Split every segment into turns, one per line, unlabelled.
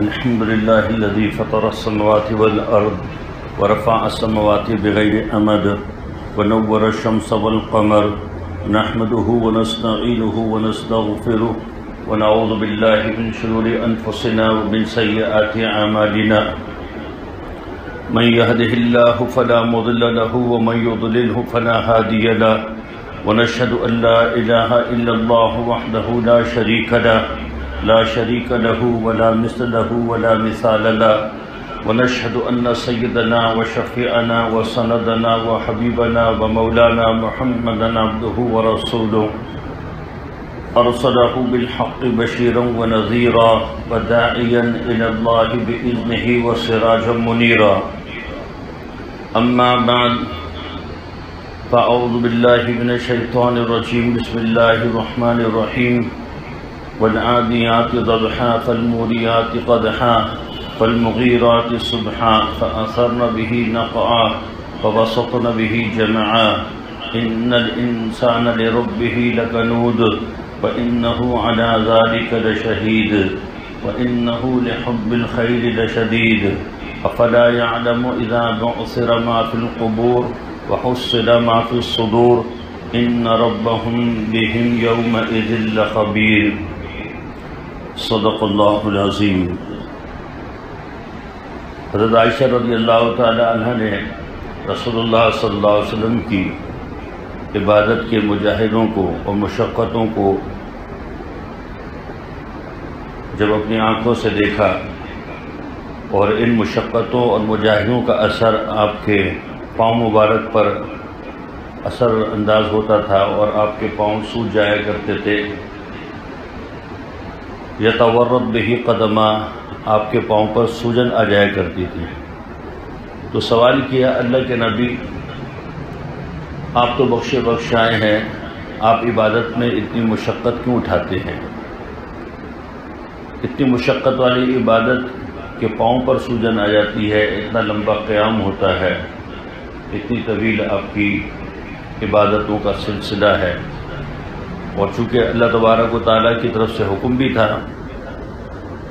الحمد لله الذي فطر السماوات والأرض ورفع السماوات بغير أمد ونور الشمس والقمر نحمده ونستعينه ونستغفره ونعوذ بالله من شرور أنفسنا ومن سيئات أعمالنا من يهده الله فلا مضل له ومن يضلله فلا هادي له ونشهد أن لا إله إلا الله وحده لا شريك له ولا مثل له ولا مثال له ونشهد أن سيدنا وشفيعنا وسندنا وحبيبنا ومولانا محمدا عبده ورسوله أرسله بالحق بشيرا ونذيرا وداعيا إلى الله بإذنه وسراجا منيرا أما بعد فأعوذ بالله من الشيطان الرجيم بسم الله الرحمن الرحيم والعاديات ضبحا فالموريات قدحا فالمغيرات صبحا فأثرن به نقعا فوسطن به جمعا إن الإنسان لربه لكنود وإنه على ذلك لشهيد وإنه لحب الخير لشديد أفلا يعلم إذا بعثر ما في القبور وحصل ما في الصدور إن ربهم بهم يومئذ لخبير صدق اللہ العظیم۔ حضرت عائشہ رضی اللہ تعالی عنہ نے رسول اللہ صلی اللہ علیہ وسلم کی عبادت کے مجاہدوں کو اور مشقتوں کو جب اپنی آنکھوں سے دیکھا اور ان مشقتوں اور مجاہدوں کا اثر آپ کے پاؤں مبارک پر اثر انداز ہوتا تھا اور آپ کے پاؤں سوج جایا کرتے تھے، یتورط بہ قدما، آپ کے پاؤں پر سوجن آ جایا کرتی تھی۔ تو سوال کیا اللہ کے نبی، آپ تو بخشائے ہیں، آپ عبادت میں اتنی مشقت کیوں اٹھاتے ہیں؟ اتنی مشقت والی عبادت کہ پاؤں پر سوجن آ جاتی ہے، اتنا لمبا قیام ہوتا ہے، اتنی طویل آپ کی عبادتوں کا سلسلہ ہے، اور چونکہ اللہ تبارک و تعالیٰ کی طرف سے حکم بھی تھا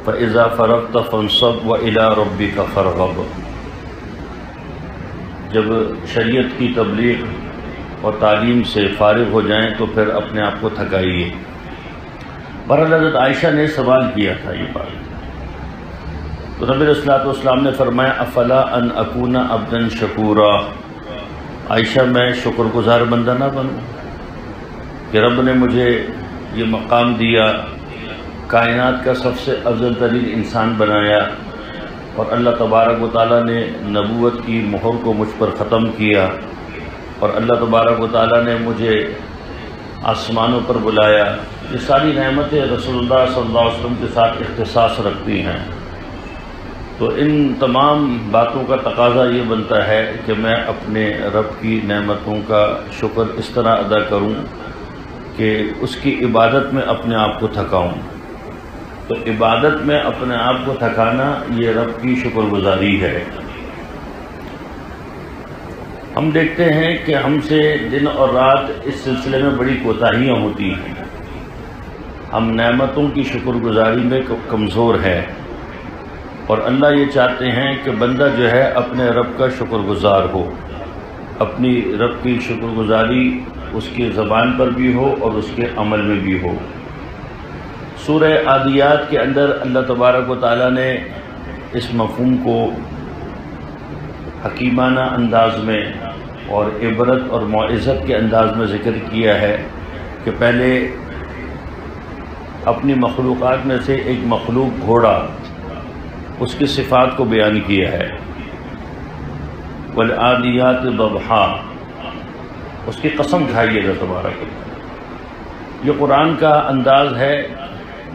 فَإِذَا فَرَغْتَ فَانْصَبْ وَإِلَىٰ رَبِّكَ فَارْغَب، جب شریعت کی تبلیغ اور تعلیم سے فارغ ہو جائیں تو پھر اپنے آپ کو تھکائیے۔ بہرحال حضرت عائشہ نے سوال کیا تھا یہ بات، تو نبی علیہ الصلوۃ والسلام نے فرمایا افلا ان اکون عبدا شکورا، عائشہ میں شکر گزار بندہ نہ بنوں کہ رب نے مجھے یہ مقام دیا، کائنات کا سب سے افضل ترین انسان بنایا، اور اللہ تبارک و تعالیٰ نے نبوت کی مہر کو مجھ پر ختم کیا، اور اللہ تبارک و تعالیٰ نے مجھے آسمانوں پر بلایا۔ یہ ساری نعمتیں رسول اللہ صلی اللہ علیہ وسلم کے ساتھ اختصاص رکھتی ہیں۔ تو ان تمام باتوں کا تقاضا یہ بنتا ہے کہ میں اپنے رب کی نعمتوں کا شکر اس طرح ادا کروں کہ اس کی عبادت میں اپنے آپ کو تھکاؤں۔ تو عبادت میں اپنے آپ کو تھکانا یہ رب کی شکر گزاری ہے۔ ہم دیکھتے ہیں کہ ہم سے دن اور رات اس سلسلے میں بڑی کوتاہیاں ہوتی ہیں، ہم نعمتوں کی شکر گزاری میں کمزور ہیں، اور اللہ یہ چاہتے ہیں کہ بندہ جو ہے اپنے رب کا شکر گزار ہو، اپنی رب کی شکر گزاری اس کی زبان پر بھی ہو اور اس کے عمل میں بھی ہو۔ سورہ عادیات کے اندر اللہ تبارک و تعالیٰ نے اس مفہوم کو حکیمانہ انداز میں اور عبرت اور موعظت کے انداز میں ذکر کیا ہے کہ پہلے اپنی مخلوقات میں سے ایک مخلوق گھوڑا، اس کی صفات کو بیان کیا ہے، والعادیات ضبحا، اس کی قسم کھائی اللہ تبارک و تعالیٰ۔ یہ قرآن کا انداز ہے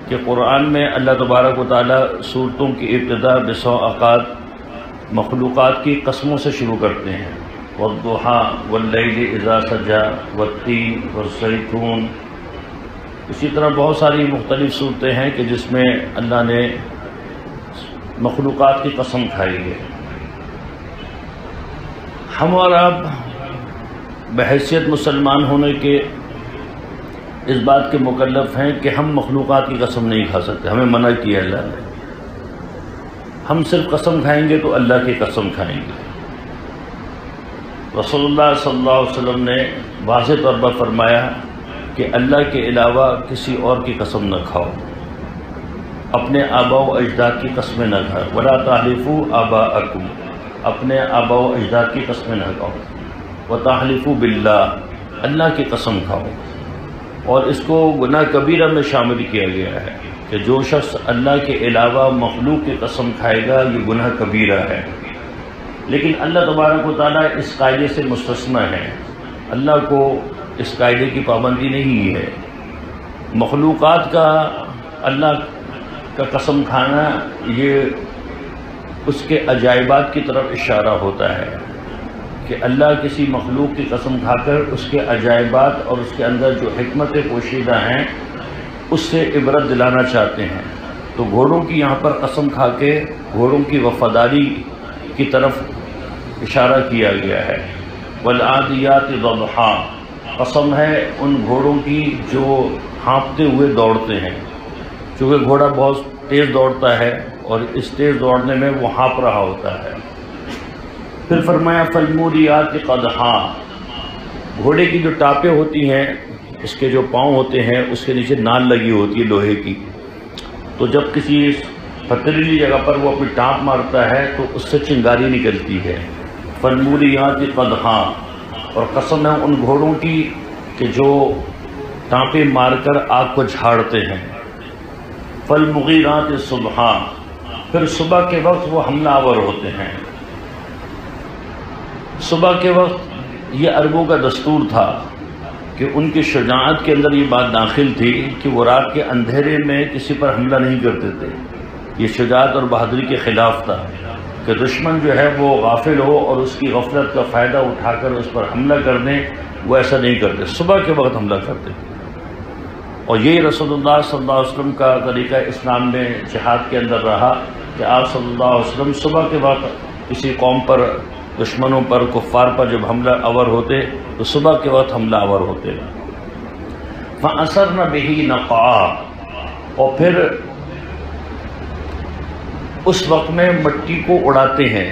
کہ قرآن میں اللہ تبارک و تعالیٰ صورتوں کی ابتدا بسو اوقات مخلوقات کی قسموں سے شروع کرتے ہیں، والضحیٰ واللیل اذا سجا والتین والزیتون۔ اسی طرح بہت ساری مختلف صورتیں ہیں کہ جس میں اللہ نے مخلوقات کی قسم کھائی ہے۔ ہم اور آپ بحیثیت مسلمان ہونے کے اس بات کے مکلف ہیں کہ ہم مخلوقات کی قسم نہیں کھا سکتے، ہمیں منع کیا اللہ نے۔ ہم صرف قسم کھائیں گے تو اللہ کی قسم کھائیں گے۔ رسول اللہ صلی اللہ علیہ وسلم نے واضح طور پر فرمایا کہ اللہ کے علاوہ کسی اور کی قسم نہ کھاؤ، اپنے آباء و اجداد کی قسمیں نہ کھاؤ، ولا تحلفوا آباءکم، اپنے آباء و اجداد کی قسمیں نہ کھاؤ، وتحلفوا باللہ، اللہ کی قسم کھاؤ۔ اور اس کو گناہ کبیرہ میں شامل کیا گیا ہے کہ جو شخص اللہ کے علاوہ مخلوق کی قسم کھائے گا یہ گناہ کبیرہ ہے۔ لیکن اللہ تبارک و تعالیٰ اس قاعدے سے مستثنی ہے، اللہ کو اس قاعدے کی پابندی نہیں ہے۔ مخلوقات کا اللہ کا قسم کھانا یہ اس کے عجائبات کی طرف اشارہ ہوتا ہے کہ اللہ کسی مخلوق کی قسم کھا کر اس کے عجائبات اور اس کے اندر جو حکمت پوشیدہ ہیں اس سے عبرت دلانا چاہتے ہیں۔ تو گھوڑوں کی یہاں پر قسم کھا کے گھوڑوں کی وفاداری کی طرف اشارہ کیا گیا ہے۔ والعادیات ضبحا، قسم ہے ان گھوڑوں کی جو ہانپتے ہوئے دوڑتے ہیں، چونکہ گھوڑا بہت تیز دوڑتا ہے اور اس تیز دوڑنے میں وہ ہانپ رہا ہوتا ہے۔ پھر فرمایا فالموریات قدحا، گھوڑے کی جو ٹاپیں ہوتی ہیں، اس کے جو پاؤں ہوتے ہیں اس کے نیچے نال لگی ہوتی ہے لوہے کی، تو جب کسی پتھریلی جگہ پر وہ اپنی ٹانپ مارتا ہے تو اس سے چنگاری نکلتی ہے۔ فالموریات قدحا، اور قسم ہے ان گھوڑوں کی کہ جو ٹانپیں مار کر آگ کو جھاڑتے ہیں۔ فالمغیرات صبحا، پھر صبح کے وقت وہ حملہ آور ہوتے ہیں۔ صبح کے وقت یہ عربوں کا دستور تھا کہ ان کی شجاعت کے اندر یہ بات داخل تھی کہ وہ رات کے اندھیرے میں کسی پر حملہ نہیں کرتے تھے۔ یہ شجاعت اور بہادری کے خلاف تھا کہ دشمن جو ہے وہ غافل ہو اور اس کی غفلت کا فائدہ اٹھا کر اس پر حملہ کر دیں، وہ ایسا نہیں کرتے، صبح کے وقت حملہ کرتے تھے۔ اور یہ رسول اللہ صلی اللہ علیہ وسلم کا طریقہ اسلام میں جہاد کے اندر رہا کہ آپ صلی اللہ علیہ وسلم صبح کے وقت کسی قوم پر، دشمنوں پر، کفار پر جب حملہ آور ہوتے تو صبح کے وقت حملہ آور ہوتے۔ فَأَثَرْنَ بِهِ نَقْعًا، اور پھر اس وقت میں مٹی کو اڑاتے ہیں۔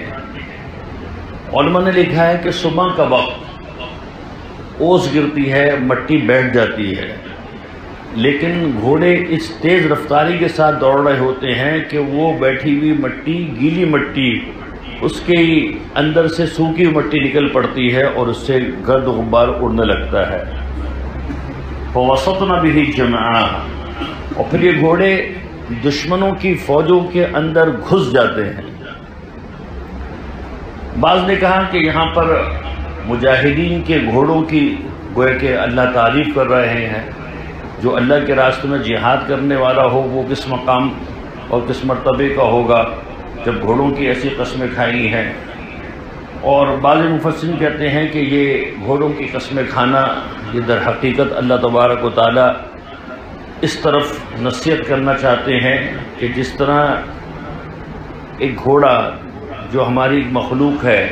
علماء نے لکھا ہے کہ صبح کا وقت اوس گرتی ہے، مٹی بیٹھ جاتی ہے، لیکن گھوڑے اس تیز رفتاری کے ساتھ دوڑ رہے ہوتے ہیں کہ وہ بیٹھی ہوئی مٹی، گیلی مٹی، اس کے اندر سے سوکھی مٹی نکل پڑتی ہے اور اس سے گرد و غبار اڑنے لگتا ہے۔ فَوَسَطْنَ بِهِ جَمْعًا، اور پھر یہ گھوڑے دشمنوں کی فوجوں کے اندر گھس جاتے ہیں۔ بعض نے کہا کہ یہاں پر مجاہدین کے گھوڑوں کی گویا کہ اللہ تعریف کر رہے ہیں، جو اللہ کے راستے میں جہاد کرنے والا ہو وہ کس مقام اور کس مرتبے کا ہوگا جب گھوڑوں کی ایسی قسمیں کھائی ہیں۔ اور بعض مفسرین کہتے ہیں کہ یہ گھوڑوں کی قسمیں کھانا یہ در حقیقت اللہ تبارک و تعالی اس طرف نصیحت کرنا چاہتے ہیں کہ جس طرح ایک گھوڑا جو ہماری مخلوق ہے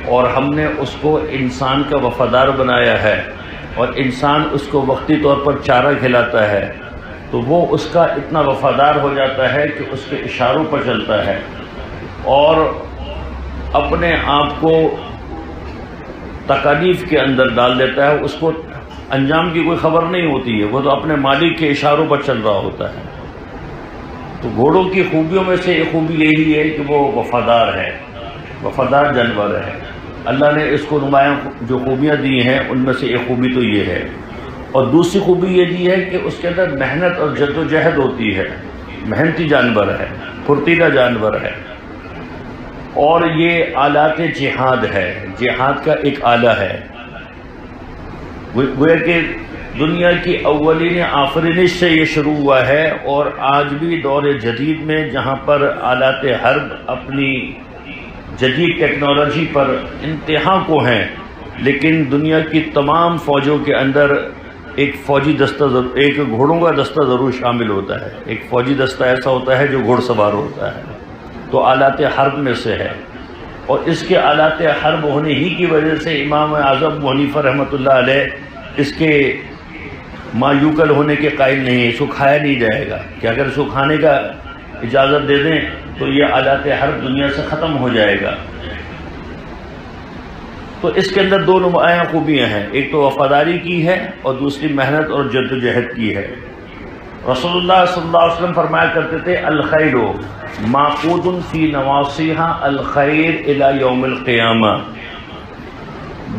اور ہم نے اس کو انسان کا وفادار بنایا ہے اور انسان اس کو وقتی طور پر چارہ کھلاتا ہے تو وہ اس کا اتنا وفادار ہو جاتا ہے کہ اس کے اشاروں پر چلتا ہے اور اپنے آپ کو تکالیف کے اندر ڈال دیتا ہے، اس کو انجام کی کوئی خبر نہیں ہوتی ہے، وہ تو اپنے مالک کے اشاروں پر چل رہا ہوتا ہے۔ تو گھوڑوں کی خوبیوں میں سے ایک خوبی یہی ہے کہ وہ وفادار ہے، وفادار جانور ہے۔ اللہ نے اس کو نمایاں جو خوبیاں دی ہیں ان میں سے ایک خوبی تو یہ ہے، اور دوسری خوبی یہ دی ہے کہ اس کے اندر محنت اور جد و جہد ہوتی ہے، محنتی جانور ہے، پھرتیلا جانور ہے، اور یہ آلات جہاد ہے، جہاد کا ایک آلہ ہے۔ گویا کہ دنیا کی اولین آفرینش سے یہ شروع ہوا ہے اور آج بھی دور جدید میں جہاں پر آلات حرب اپنی جدید ٹیکنالوجی پر انتہا کو ہیں، لیکن دنیا کی تمام فوجوں کے اندر ایک فوجی دستہ ایک گھوڑوں کا دستہ ضرور شامل ہوتا ہے، ایک فوجی دستہ ایسا ہوتا ہے جو گھوڑ سوار ہوتا ہے، تو آلات حرب میں سے ہے۔ اور اس کے آلات حرب ہونے ہی کی وجہ سے امام اعظم ابو حنیفہ رحمۃ اللہ علیہ اس کے ما یوکل ہونے کے قائل نہیں ہے، اس کو کھایا نہیں جائے گا کہ اگر اس کو کھانے کا اجازت دے دیں تو یہ آلات حرب دنیا سے ختم ہو جائے گا۔ تو اس کے اندر دو نمایاں خوبیاں ہیں، ایک تو وفاداری کی ہے اور دوسری محنت اور جدوجہد کی ہے۔ رسول اللہ صلی اللہ علیہ وسلم فرمایا کرتے تھے الخیر معقود فی نواصیہا الخیر الی یوم القیامہ۔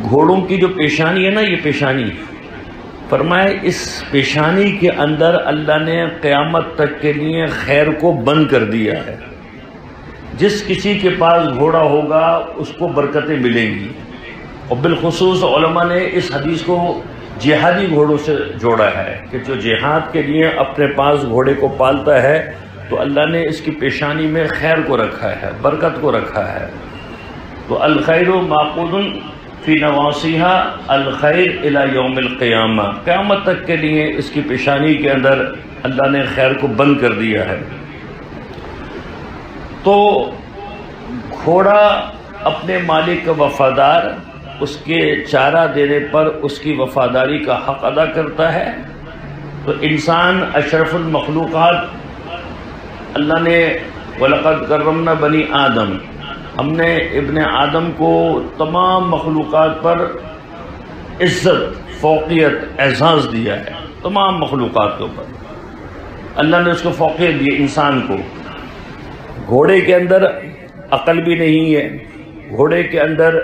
گھوڑوں کی جو پیشانی ہے نا، یہ پیشانی، فرمایا اس پیشانی کے اندر اللہ نے قیامت تک کے لیے خیر کو بند کر دیا ہے۔ جس کسی کے پاس گھوڑا ہوگا اس کو برکتیں ملیں گی۔ اور بالخصوص علماء نے اس حدیث کو جہادی گھوڑوں سے جوڑا ہے کہ جو جہاد کے لیے اپنے پاس گھوڑے کو پالتا ہے تو اللہ نے اس کی پیشانی میں خیر کو رکھا ہے، برکت کو رکھا ہے۔ تو الخیر معقود فی نواصیہا الخیر الی یوم القیامہ، قیامت تک کے لیے اس کی پیشانی کے اندر اللہ نے خیر کو بند کر دیا ہے۔ تو گھوڑا اپنے مالک کا وفادار، اس کے چارہ دینے پر اس کی وفاداری کا حق ادا کرتا ہے۔ تو انسان اشرف المخلوقات، اللہ نے وَلَقَدْ كَرَّمْنَا بَنِي آدم، ہم نے ابن آدم کو تمام مخلوقات پر عزت، فوقیت، اعزاز دیا ہے، تمام مخلوقات کے اوپر اللہ نے اس کو فوقیت دی انسان کو۔ گھوڑے کے اندر عقل بھی نہیں ہے، گھوڑے کے اندر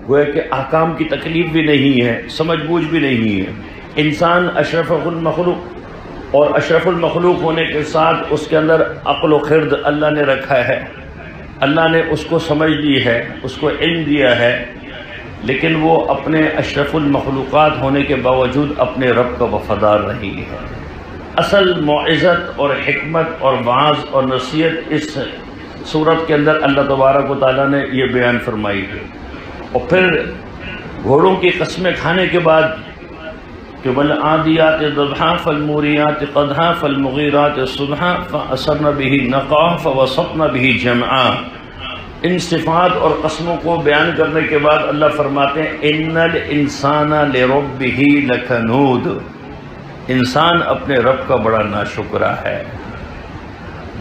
گویا کہ احکام کی تکلیف بھی نہیں ہے، سمجھ بوجھ بھی نہیں ہے۔ انسان اشرف المخلوق، اور اشرف المخلوق ہونے کے ساتھ اس کے اندر عقل و خرد اللہ نے رکھا ہے، اللہ نے اس کو سمجھ دی ہے، اس کو علم دیا ہے، لیکن وہ اپنے اشرف المخلوقات ہونے کے باوجود اپنے رب کا وفادار رہی ہے۔ اصل موعظت اور حکمت اور وعظ اور نصیحت اس صورت کے اندر اللہ تبارک و تعالیٰ نے یہ بیان فرمائی ہے۔ اور پھر گھوڑوں کی قسمیں کھانے کے بعد کہ وَالْعَادِيَاتِ ضَبْحًا فَالْمُورِيَاتِ قَدْحًا فَالْمُغِيرَاتِ صُبْحًا فَأَثَرْنَ بِهِ نَقْعًا فَوَسَطْنَ بِهِ جَمْعًا۔ ان صفات اور قسموں کو بیان کرنے کے بعد اللہ فرماتے ہیں إِنَّ الْإِنسَانَ لِرَبِّهِ لَكَنُودٌ، انسان اپنے رب کا بڑا ناشکرا ہے۔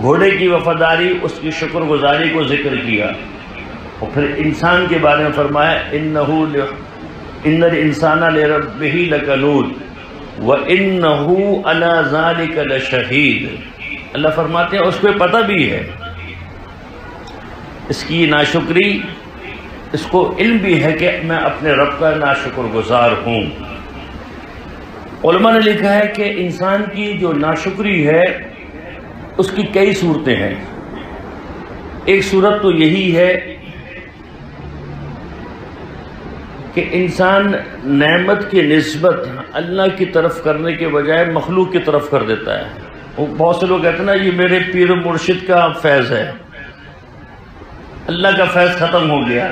گھوڑے کی وفاداری، اس کی شکر گزاری کو ذکر کیا، اور پھر انسان کے بارے میں فرمایا إِنَّ الْإِنسَانَ لِرَبِّهِ لَكَنُودٌ وَإِنَّهُ عَلَى ذَلِكَ لَشَهِيدٌ۔ اللہ فرماتے ہیں اس کو پتہ بھی ہے، اس کی ناشکری، اس کو علم بھی ہے کہ میں اپنے رب کا ناشکر گزار ہوں۔ علماء نے لکھا ہے کہ انسان کی جو ناشکری ہے اس کی کئی صورتیں ہیں۔ ایک صورت تو یہی ہے کہ انسان نعمت کی نسبت اللہ کی طرف کرنے کے بجائے مخلوق کی طرف کر دیتا ہے۔ بہت سے لوگ کہتے ہیں نا یہ میرے پیر و مرشد کا فیض ہے، اللہ کا فیض ختم ہو گیا،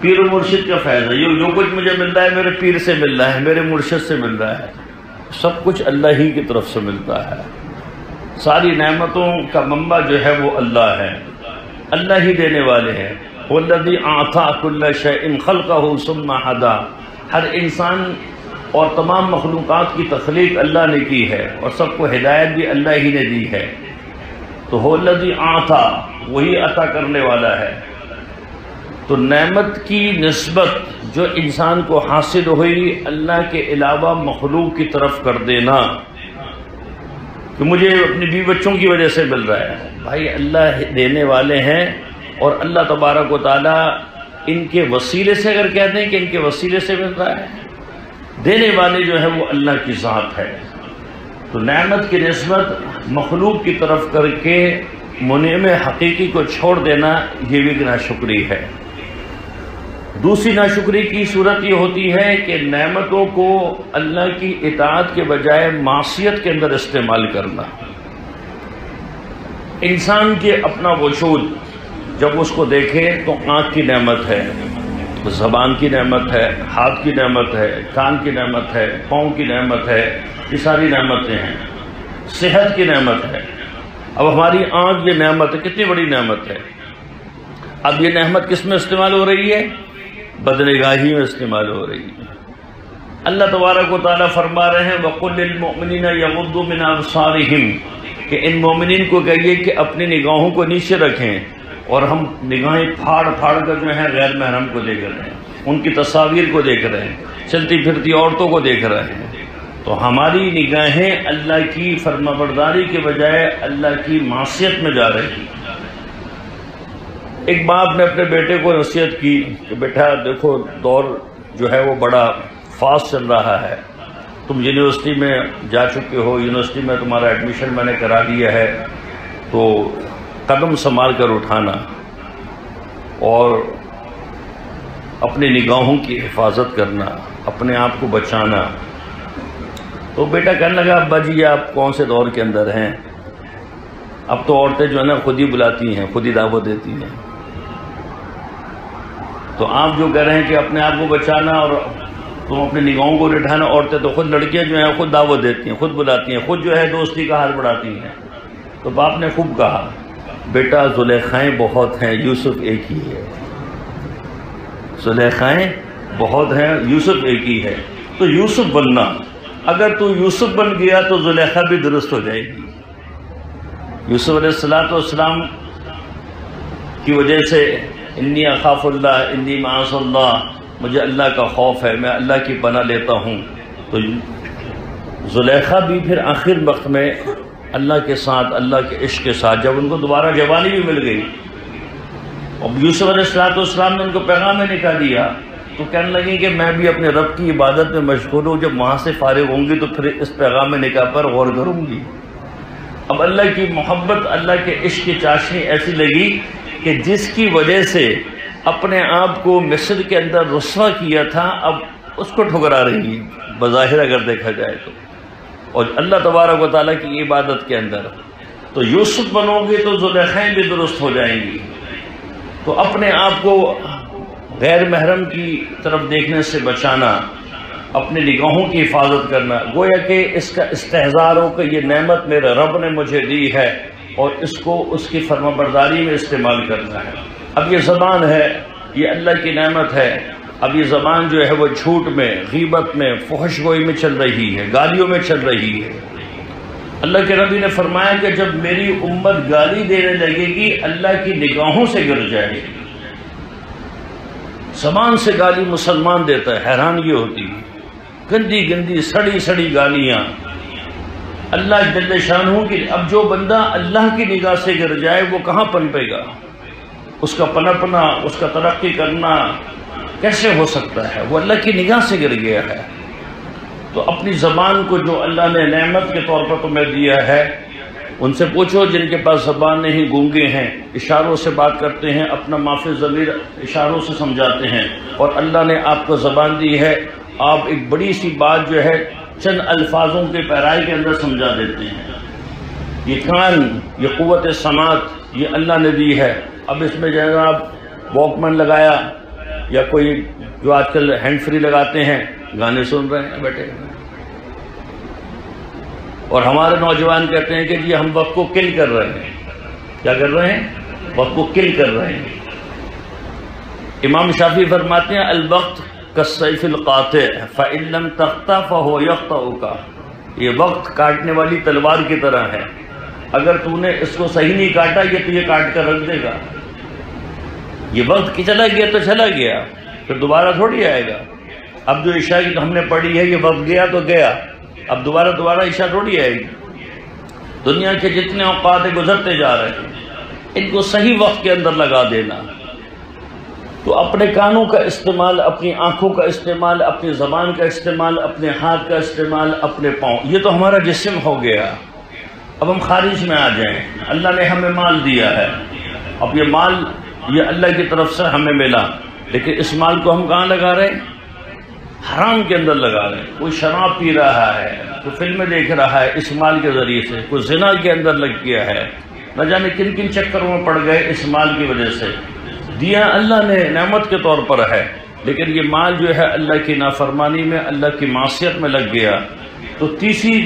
پیر و مرشد کا فیض ہے، یہ جو کچھ مجھے مل رہا ہے میرے پیر سے مل رہا ہے، میرے مرشد سے مل رہا ہے، سب کچھ اللہ ہی کی طرف سے ملتا ہے۔ ساری نعمتوں کا منبع جو ہے وہ اللہ ہے، اللہ ہی دینے والے ہیں۔ وَالَّذِي أَعْطَى كُلَّ شَيْءٍ خَلْقَهُ ثُمَّ هَدَى، ہر انسان اور تمام مخلوقات کی تخلیق اللہ نے کی ہے اور سب کو ہدایت بھی اللہ ہی نے دی ہے۔ تو وَالَّذِي أَعْطَى، وہی عطا کرنے والا ہے۔ تو نعمت کی نسبت جو انسان کو حاصل ہوئی اللہ کے علاوہ مخلوق کی طرف کر دینا کہ مجھے اپنی بیوی بچوں کی وجہ سے مل رہا ہے، بھائی اللہ دینے والے ہیں، اور اللہ تبارک و تعالیٰ ان کے وسیلے سے اگر کہتے ہیں کہ ان کے وسیلے سے مل رہا ہے، دینے والے جو ہے وہ اللہ کی ذات ہے۔ تو نعمت کی نسبت مخلوق کی طرف کر کے منعم حقیقی کو چھوڑ دینا یہ بھی ناشکری ہے۔ دوسری ناشکری کی صورت یہ ہوتی ہے کہ نعمتوں کو اللہ کی اطاعت کے بجائے معصیت کے اندر استعمال کرنا۔ انسان کے اپنا وجود جب اس کو دیکھے تو آنکھ کی نعمت ہے، زبان کی نعمت ہے، ہاتھ کی نعمت ہے، کان کی نعمت ہے، پاؤں کی نعمت ہے، یہ ساری نعمتیں ہیں، صحت کی نعمت ہے۔ اب ہماری آنکھ یہ نعمت ہے، کتنی بڑی نعمت ہے۔ اب یہ نعمت کس میں استعمال ہو رہی ہے؟ بدنگاہی میں استعمال ہو رہی ہے۔ اللہ تبارک و تعالیٰ فرما رہے ہیں وَقُلْ لِلْمُؤْمِنِينَ يَغُضُّوا مِنْ أَبْصَارِهِمْ کہ ان مومنین کو کہیے کہ اپنی نگاہوں کو نیچے رکھیں، اور ہم نگاہیں پھاڑ پھاڑ کر جو ہیں غیر محرم کو دیکھ رہے ہیں، ان کی تصاویر کو دیکھ رہے ہیں، چلتی پھرتی عورتوں کو دیکھ رہے ہیں، تو ہماری نگاہیں اللہ کی فرمانبرداری کے بجائے اللہ کی معصیت میں جا رہی ہیں۔ ایک باپ نے اپنے بیٹے کو نصیحت کی کہ بیٹا دیکھو دور جو ہے وہ بڑا فاسٹ چل رہا ہے، تم یونیورسٹی میں جا چکے ہو، یونیورسٹی میں تمہارا ایڈمیشن میں نے کرا دیا ہے، تو قدم سنبھال کر اٹھانا اور اپنی نگاہوں کی حفاظت کرنا، اپنے آپ کو بچانا۔ تو بیٹا کہنے لگا ابا جی آپ کون سے دور کے اندر ہیں، اب تو عورتیں جو ہے نا خود ہی بلاتی ہیں، خود ہی دعوت دیتی ہیں، تو آپ جو کہہ رہے ہیں کہ اپنے آپ کو بچانا اور تم اپنی نگاہوں کو رٹھانا، عورتیں تو خود لڑکیاں جو ہیں خود دعوت دیتی ہیں، خود بلاتی ہیں، خود جو ہے دوستی کا ہاتھ بڑھاتی ہیں۔ تو باپ نے خوب کہا بیٹا زلیخائیں بہت ہیں، یوسف ایک ہی ہے، زلیخائیں بہت ہیں، یوسف ایک ہی ہے، تو یوسف بننا، اگر تو یوسف بن گیا تو زلیخا بھی درست ہو جائے گی۔ یوسف علیہ السلام کی وجہ سے انی اخاف اللہ انی معاذ اللہ، مجھے اللہ کا خوف ہے، میں اللہ کی پناہ لیتا ہوں، تو زلیخا بھی پھر آخر وقت میں اللہ کے ساتھ، اللہ کے عشق کے ساتھ، جب ان کو دوبارہ جوانی بھی مل گئی، اب یوسف علیہ السلام نے ان کو پیغام نکاح دیا، تو کہنے لگیں کہ میں بھی اپنے رب کی عبادت میں مشغول ہوں، جب وہاں سے فارغ ہوں گی تو پھر اس پیغام نکاح پر غور کروں گی۔ اب اللہ کی محبت، اللہ کے عشق کی چاشنی ایسی لگی کہ جس کی وجہ سے اپنے آپ کو مصر کے اندر رسوا کیا تھا، اب اس کو ٹھکرا رہی ہے بظاہر اگر دیکھا جائے تو، اور اللہ تبارک و تعالیٰ کی عبادت کے اندر۔ تو یوسف بنو گے تو زلیخائیں بھی درست ہو جائیں گی۔ تو اپنے آپ کو غیر محرم کی طرف دیکھنے سے بچانا، اپنی نگاہوں کی حفاظت کرنا، گویا کہ اس کا استحضار ہو کہ یہ نعمت میرے رب نے مجھے دی ہے اور اس کو اس کی فرمانبرداری میں استعمال کرنا ہے۔ اب یہ زبان ہے، یہ اللہ کی نعمت ہے، اب یہ زبان جو ہے وہ جھوٹ میں، غیبت میں، فحش گوئی میں چل رہی ہے، گالیوں میں چل رہی ہے۔ اللہ کے نبی نے فرمایا کہ جب میری امت گالی دینے لگے گی اللہ کی نگاہوں سے گر جائے گی۔ زبان سے گالی مسلمان دیتا ہے، حیرانگی ہوتی ہے، گندی گندی سڑی سڑی گالیاں اللہ جل شانہ کی۔ اب جو بندہ اللہ کی نگاہ سے گر جائے وہ کہاں پنپے گا؟ اس کا پنپنا، اس کا ترقی کرنا کیسے ہو سکتا ہے؟ وہ اللہ کی نگاہ سے گر گیا ہے۔ تو اپنی زبان کو جو اللہ نے نعمت کے طور پر تمہیں دیا ہے، ان سے پوچھو جن کے پاس زبان نہیں، گونگے ہیں، اشاروں سے بات کرتے ہیں، اپنا معافی ضمیر اشاروں سے سمجھاتے ہیں، اور اللہ نے آپ کو زبان دی ہے، آپ ایک بڑی سی بات جو ہے چند الفاظوں کے پیرائی کے اندر سمجھا دیتے ہیں۔ یہ کان، یہ قوت سماعت یہ اللہ نے دی ہے۔ اب اس میں جو ہے آپ واک مین لگایا یا کوئی جو آج کل ہینڈ فری لگاتے ہیں، گانے سن رہے ہیں بیٹھے، اور ہمارے نوجوان کہتے ہیں کہ جی ہم وقت کو کل کر رہے ہیں۔ کیا کر رہے ہیں؟ وقت کو کل کر رہے ہیں۔ امام شافعی فرماتے ہیں الوقت کالسیف القاطع فإن لم تقطع فهو يقطعك، یہ وقت کاٹنے والی تلوار کی طرح ہے، اگر تو نے اس کو صحیح نہیں کاٹا یہ تجھے کاٹ کر رکھ دے گا۔ یہ وقت چلا گیا تو چلا گیا، پھر دوبارہ تھوڑی آئے گا۔ اب جو عشاء کی ہم نے پڑھی ہے، یہ وقت گیا تو گیا، اب دوبارہ عشاء تھوڑی آئے گی۔ دنیا کے جتنے اوقات گزرتے جا رہے ہیں، ان کو صحیح وقت کے اندر لگا دینا۔ تو اپنے کانوں کا استعمال، اپنی آنکھوں کا استعمال، اپنی زبان کا استعمال، اپنے ہاتھ کا استعمال، اپنے پاؤں، یہ تو ہمارا جسم ہو گیا۔ اب ہم خارج میں آ جائیں، اللہ نے ہمیں مال دیا ہے، اب یہ مال یہ اللہ کی طرف سے ہمیں ملا، لیکن اس مال کو ہم کہاں لگا رہے ہیں؟ حرام کے اندر لگا رہے ہیں۔ کوئی شراب پی رہا ہے، کوئی فلمیں دیکھ رہا ہے اس مال کے ذریعے سے، کوئی زنا کے اندر لگ گیا ہے، نہ جانے کن کن چکروں میں پڑ گئے اس مال کی وجہ سے۔ دیا اللہ نے نعمت کے طور پر ہے، لیکن یہ مال جو ہے اللہ کی نافرمانی میں، اللہ کی معصیت میں لگ گیا۔ تو تیسری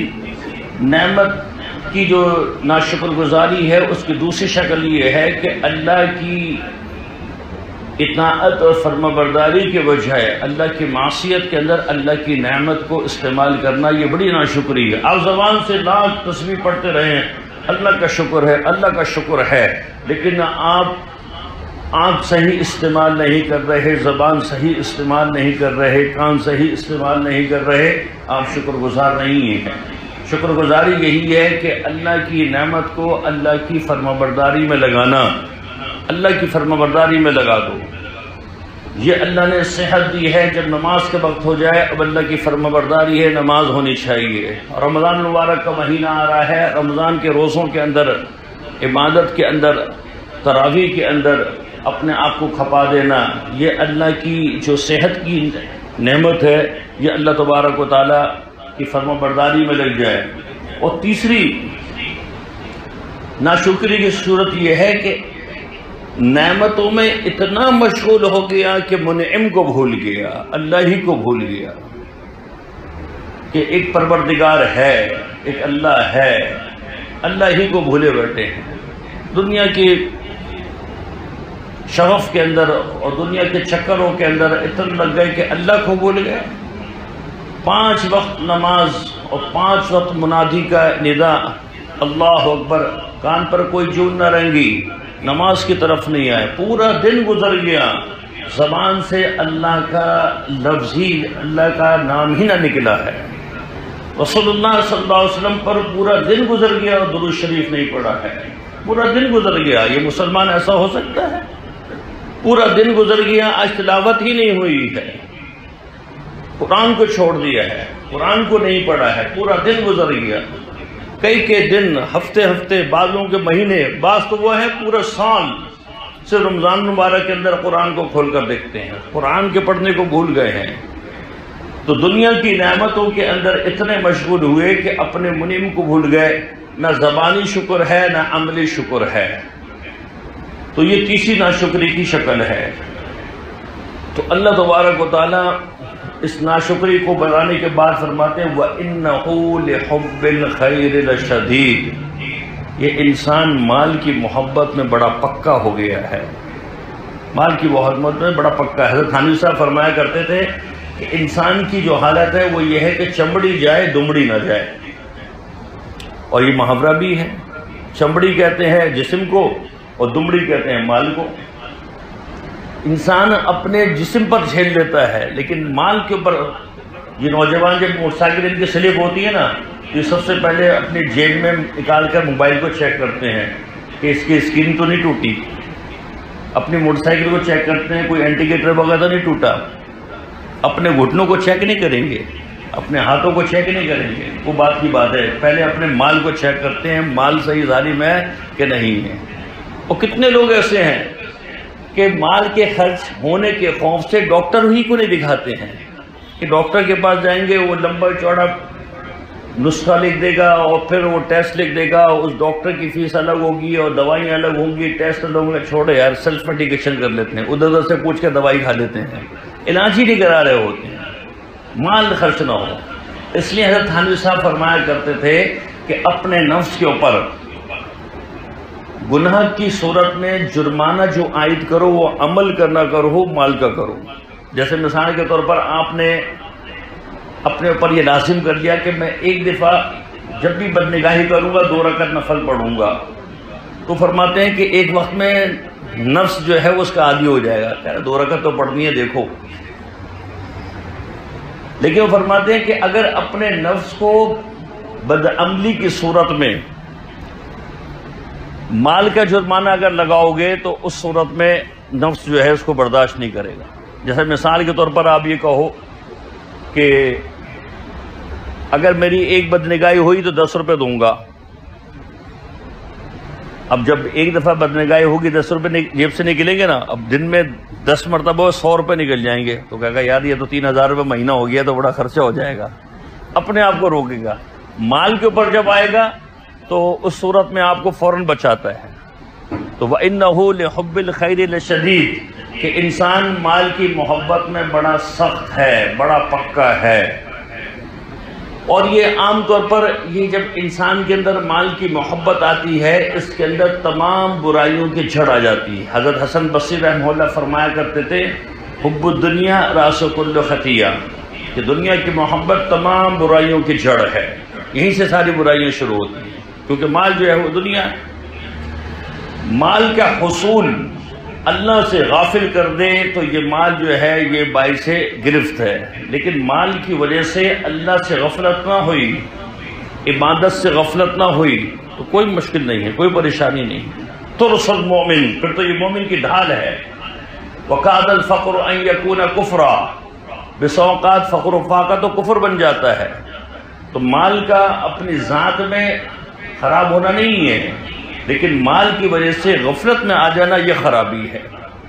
نعمت کی جو ناشکر گزاری ہے، اس کی دوسری شکل یہ ہے کہ اللہ کی اطاعت اور فرما برداری کے بجائے اللہ کی معصیت کے اندر اللہ کی نعمت کو استعمال کرنا، یہ بڑی ناشکری ہے۔ آپ زبان سے لاکھ تسبیح پڑھتے رہیں، اللہ کا شکر ہے، اللہ کا شکر ہے، لیکن آپ آنکھ صحیح استعمال نہیں کر رہے، زبان صحیح استعمال نہیں کر رہے، کان صحیح استعمال نہیں کر رہے، آپ شکر گزار نہیں ہیں۔ شکر گزاری یہی ہے کہ اللہ کی نعمت کو اللہ کی فرمانبرداری میں لگانا، اللہ کی فرمانبرداری میں لگا دو۔ یہ اللہ نے صحت دی ہے، جب نماز کے وقت ہو جائے اب اللہ کی فرمانبرداری ہے، نماز ہونی چاہیے۔ رمضان مبارک کا مہینہ آ رہا ہے، رمضان کے روزوں کے اندر، عبادت کے اندر، تراویح کے اندر اپنے آپ کو کھپا دینا، یہ اللہ کی جو صحت کی نعمت ہے، یہ اللہ تبارک و تعالیٰ کی فرمانبرداری میں لگ جائے۔ اور تیسری ناشکری کی صورت یہ ہے کہ نعمتوں میں اتنا مشغول ہو گیا کہ منعم کو بھول گیا، اللہ ہی کو بھول گیا کہ ایک پروردگار ہے، ایک اللہ ہے، اللہ ہی کو بھولے بیٹھے ہیں۔ دنیا کی شغف کے اندر اور دنیا کے چکروں کے اندر اتنا لگ گئے کہ اللہ کو بھول گئے۔ 5 وقت نماز اور 5 وقت منادی کا ندا، اللہ اکبر، کان پر کوئی جون نہ رنگی، نماز کی طرف نہیں آئے، پورا دن گزر گیا، زبان سے اللہ کا لفظ ہی، اللہ کا نام ہی نہ نکلا ہے، رسول اللہ صلی اللہ علیہ وسلم پر پورا دن گزر گیا اور درود شریف نہیں پڑھا ہے، پورا دن گزر گیا۔ یہ مسلمان ایسا ہو سکتا ہے؟ پورا دن گزر گیا، آج تلاوت ہی نہیں ہوئی ہے، قرآن کو چھوڑ دیا ہے، قرآن کو نہیں پڑھا ہے، پورا دن گزر گیا، کئی دن، ہفتے، بعضوں کے مہینے، بعض تو وہ ہے پورا سال صرف رمضان مبارک کے اندر قرآن کو کھول کر دیکھتے ہیں، قرآن کے پڑھنے کو بھول گئے ہیں۔ تو دنیا کی نعمتوں کے اندر اتنے مشغول ہوئے کہ اپنے منعم کو بھول گئے، نہ زبانی شکر ہے نہ عملی شکر ہے۔ تو یہ تیسری ناشکری کی شکل ہے۔ تو اللہ تبارک و تعالیٰ اس ناشکری کو بتانے کے بعد فرماتے ہیں وَإِنَّهُ لِحُبِّ الْخَيْرِ لَشَدِيدٌ، یہ انسان مال کی محبت میں بڑا پکا ہو گیا ہے، مال کی محبت میں بڑا پکا ہے۔ حضرت تھانوی صاحب فرمایا کرتے تھے کہ انسان کی جو حالت ہے وہ یہ ہے کہ چمڑی جائے دمڑی نہ جائے، اور یہ محاورہ بھی ہے، چمڑی کہتے ہیں جسم کو اور دمڑی کہتے ہیں مال کو۔ انسان اپنے جسم پر جھیل لیتا ہے، لیکن مال کے اوپر، یہ نوجوان جب موٹر سائیکل ان کی سلپ ہوتی ہے نا، یہ سب سے پہلے اپنی جیب میں نکال کر موبائل کو چیک کرتے ہیں کہ اس کی اسکرین تو نہیں ٹوٹی، اپنی موٹر سائیکل کو چیک کرتے ہیں کوئی انڈیکیٹر وغیرہ نہیں ٹوٹا، اپنے گھٹنوں کو چیک نہیں کریں گے، اپنے ہاتھوں کو چیک نہیں کریں گے، وہ بات کی بات ہے، پہلے اپنے مال کو چیک کرتے ہیں مال صحیح ظالم ہے کہ نہیں ہے۔ اور کتنے لوگ ایسے ہیں کہ مال کے خرچ ہونے کے خوف سے ڈاکٹر ہی کو نہیں دکھاتے ہیں، کہ ڈاکٹر کے پاس جائیں گے، وہ لمبا چوڑا نسخہ لکھ دے گا اور پھر وہ ٹیسٹ لکھ دے گا، اس ڈاکٹر کی فیس الگ ہوگی اور دوائیں الگ ہوں گی، ٹیسٹ الگ ہوں گے۔ چھوڑے یار، سیلف میڈیکیشن کر لیتے ہیں، ادھر سے پوچھ کے دوائی کھا لیتے ہیں، علاج ہی نہیں کرا رہے ہوتے ہیں، مال خرچ نہ ہو۔ اس لیے حضرت تھانوی صاحب فرمایا کرتے تھے کہ اپنے نفس کے اوپر گناہ کی صورت میں جرمانہ جو عائد کرو وہ عمل کرنا کرو، مال کا کرو۔ جیسے مثال کے طور پر آپ نے اپنے اوپر یہ لازم کر لیا کہ میں ایک دفعہ جب بھی بدنگاہی کروں گا 2 رکعت نفل پڑھوں گا، تو فرماتے ہیں کہ ایک وقت میں نفس جو ہے وہ اس کا عادی ہو جائے گا، کہہ رہے 2 رکعت تو پڑھنی ہے دیکھو۔ لیکن وہ فرماتے ہیں کہ اگر اپنے نفس کو بدعملی کی صورت میں مال کا جرمانہ اگر لگاؤ گے تو اس صورت میں نفس جو ہے اس کو برداشت نہیں کرے گا۔ جیسے مثال کے طور پر آپ یہ کہو کہ اگر میری ایک بدنگاہی ہوئی تو 10 روپے دوں گا، اب جب ایک دفعہ بدنگاہی ہوگی 10 روپے جیب سے نکلیں گے نا، اب دن میں 10 مرتبہ 100 روپے نکل جائیں گے، تو کہے گا یار یہ تو 3000 روپے مہینہ ہو گیا، تو بڑا خرچہ ہو جائے گا، اپنے آپ کو روکے گا۔ مال کے اوپر جب آئے گا تو اس صورت میں آپ کو فوراً بچاتا ہے۔ تو وَإِنَّهُ لِحُبِّ الْخَيْرِ لَشَدِيدٌ، کہ انسان مال کی محبت میں بڑا سخت ہے، بڑا پکا ہے۔ اور یہ عام طور پر یہ جب انسان کے اندر مال کی محبت آتی ہے، اس کے اندر تمام برائیوں کی جڑ آ جاتی ہے۔ حضرت حسن بصری رحمہ اللہ فرمایا کرتے تھے حب الدنیا راس کل خطیہ، کہ دنیا کی محبت تمام برائیوں کی جڑ ہے، یہیں سے ساری برائیاں شروع ہوتی ہیں۔ کیونکہ مال جو ہے وہ دنیا ہے. مال کا حصول اللہ سے غافل کر دے تو یہ مال جو ہے یہ باعث گرفت ہے. لیکن مال کی وجہ سے اللہ سے غفلت نہ ہوئی، عبادت سے غفلت نہ ہوئی تو کوئی مشکل نہیں ہے، کوئی پریشانی نہیں. ترس المؤمن، پھر تو یہ مومن کی ڈھال ہے. وَقَادَ الْفَقْرُ أَن يَكُونَ كُفْرًا، بس اوقات فقر و فاقہ تو کفر بن جاتا ہے. تو مال کا اپنی ذات میں خراب ہونا نہیں ہے، لیکن مال کی وجہ سے غفلت میں آ جانا یہ خرابی ہے.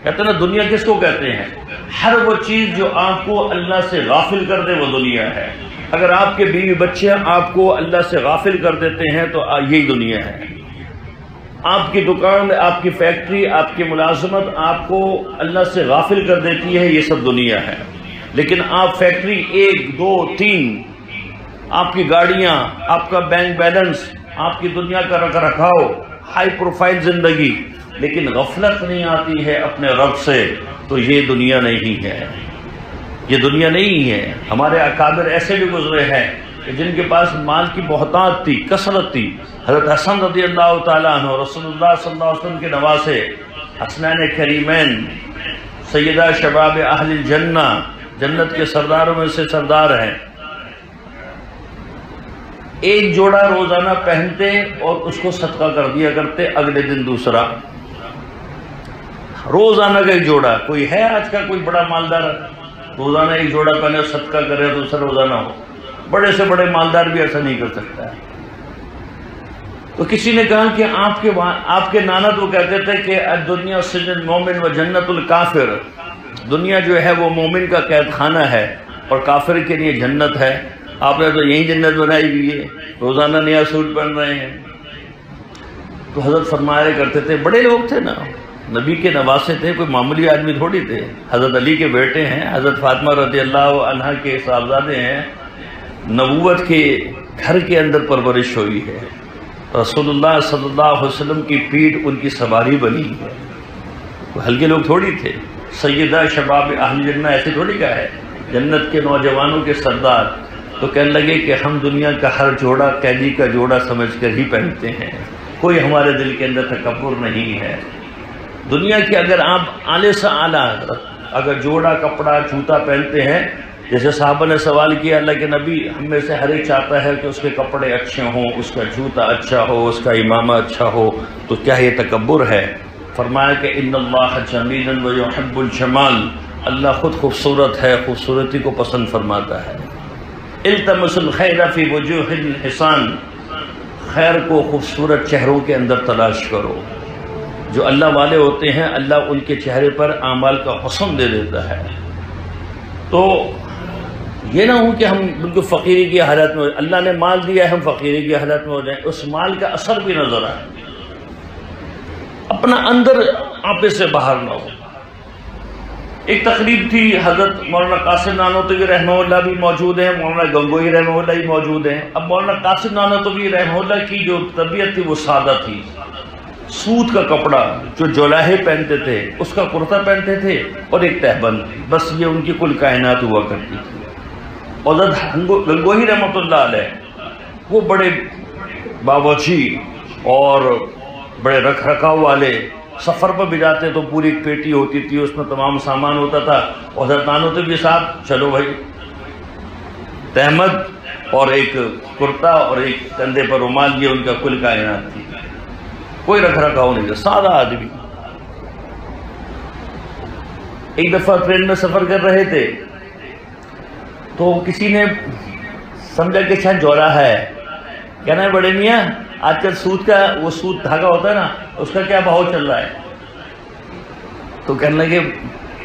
کہتے ہیں نا دنیا کس کو کہتے ہیں؟ ہر وہ چیز جو آپ کو اللہ سے غافل کر دے وہ دنیا ہے. اگر آپ کے بیوی بچے آپ کو اللہ سے غافل کر دیتے ہیں تو یہی دنیا ہے. آپ کی دکان، آپ کی فیکٹری، آپ کی ملازمت آپ کو اللہ سے غافل کر دیتی ہے، یہ سب دنیا ہے. لیکن آپ فیکٹری 1 2 3، آپ کی گاڑیاں، آپ کا بینک بیلنس، آپ کی دنیا کا رکھ رکھاؤ، ہائی پروفائل زندگی، لیکن غفلت نہیں آتی ہے اپنے رب سے، تو یہ دنیا نہیں ہے، یہ دنیا نہیں ہے. ہمارے اکابر ایسے بھی گزرے ہیں کہ جن کے پاس مال کی بہتات تھی، کثرت تھی. حضرت حسن رضی اللہ تعالیٰ عنہ رسول اللہ صلی اللہ علیہ وسلم کے نواسے، حسنین کریمین، سیدہ شباب اہل الجنہ، جنت کے سرداروں میں سے سردار ہیں. ایک جوڑا روزانہ پہنتے اور اس کو صدقہ کر دیا کرتے، اگلے دن دوسرا. روزانہ کا ایک جوڑا. کوئی ہے آج کا کوئی بڑا مالدار روزانہ ایک جوڑا پہنے اور صدقہ کرے دوسرا روزانہ ہو؟ بڑے سے بڑے مالدار بھی ایسا نہیں کر سکتا ہے. تو کسی نے کہا کہ آپ کے نانا تو کہتے تھے کہ الدنیا سجن مومن و جنت الکافر، دنیا جو ہے وہ مومن کا قید خانہ ہے اور کافر کے لیے جنت ہے. آپ نے تو یہی جنت بنائی ہوئی ہے، روزانہ نیا سوٹ پہن رہے ہیں. تو حضرت فرمایا کرتے تھے، بڑے لوگ تھے نا، نبی کے نواسے تھے، کوئی معمولی آدمی تھوڑی تھے. حضرت علی کے بیٹے ہیں، حضرت فاطمہ رضی اللہ عنہ کے صاحبزادے ہیں. نبوت کے گھر کے اندر پرورش ہوئی ہے. رسول اللہ صلی اللہ علیہ وسلم کی پیٹھ ان کی سواری بنی ہے. کوئی ہلکے لوگ تھوڑی تھے. سیدہ شباب اہل جنہ ایسے تھوڑی کا ہے، جنت کے نوجوانوں کے سردار. تو کہنے لگے کہ ہم دنیا کا ہر جوڑا قیدی کا جوڑا سمجھ کر ہی پہنتے ہیں، کوئی ہمارے دل کے اندر تکبر نہیں ہے. دنیا کی اگر آپ اعلی سے اعلیٰ اگر جوڑا کپڑا جوتا پہنتے ہیں، جیسے صحابہ نے سوال کیا اللہ کے نبی، ہم میں سے ہر ایک چاہتا ہے کہ اس کے کپڑے اچھے ہوں، اس کا جوتا اچھا ہو، اس کا امامہ اچھا ہو، تو کیا یہ تکبر ہے؟ فرمایا کہ ان اللہ جمیل ویحب الجمال، اللہ خود خوبصورت ہے، خوبصورتی کو پسند فرماتا ہے. التمس الخیر فی وجوہ الحسان، خیر کو خوبصورت چہروں کے اندر تلاش کرو. جو اللہ والے ہوتے ہیں اللہ ان کے چہرے پر اعمال کا حسن دے دیتا ہے. تو یہ نہ ہو کہ ہم بالکل فقیری کی حالت میں، اللہ نے مال دیا ہے ہم فقیری کی حالت میں ہو جائیں، اس مال کا اثر بھی نظر آئے، اپنا اندر آپے سے باہر نہ ہو. ایک تقریب تھی، حضرت مولانا قاسم نانوتوی رحمہ اللہ بھی موجود ہیں، مولانا گنگوئی رحمہ اللہ بھی موجود ہیں. اب مولانا قاسم نانوتوی رحمہ اللہ کی جو طبیعت تھی وہ سادہ تھی. سوت کا کپڑا جو جولاہے پہنتے تھے، اس کا کرتا پہنتے تھے اور ایک تہبند، بس یہ ان کی کل کائنات ہوا کرتی تھی. اور حضرت گنگوئی رحمۃ اللہ علیہ وہ بڑے باورچی اور بڑے رکھ رکھاؤ والے، سفر پر بھی جاتے تو پوری ایک پیٹی ہوتی تھی، اس میں تمام سامان ہوتا تھا. اور حضرت نانوتوی صاحب چلو بھائی تہمد اور ایک کرتا اور ایک کندھے پر رومال، یہ ان کا کل کائنات تھی. کوئی رکھ رکھاؤ نہیں تھا، سادہ آدمی. ایک دفعہ ٹرین میں سفر کر رہے تھے تو کسی نے سمجھا کہ شاید جوڑا ہے. کہنا ہے بڑے میاں آج کل سوت کا وہ سوت دھاگا ہوتا ہے نا، اس کا کیا بھاؤ چل رہا ہے؟ تو کہنے لگے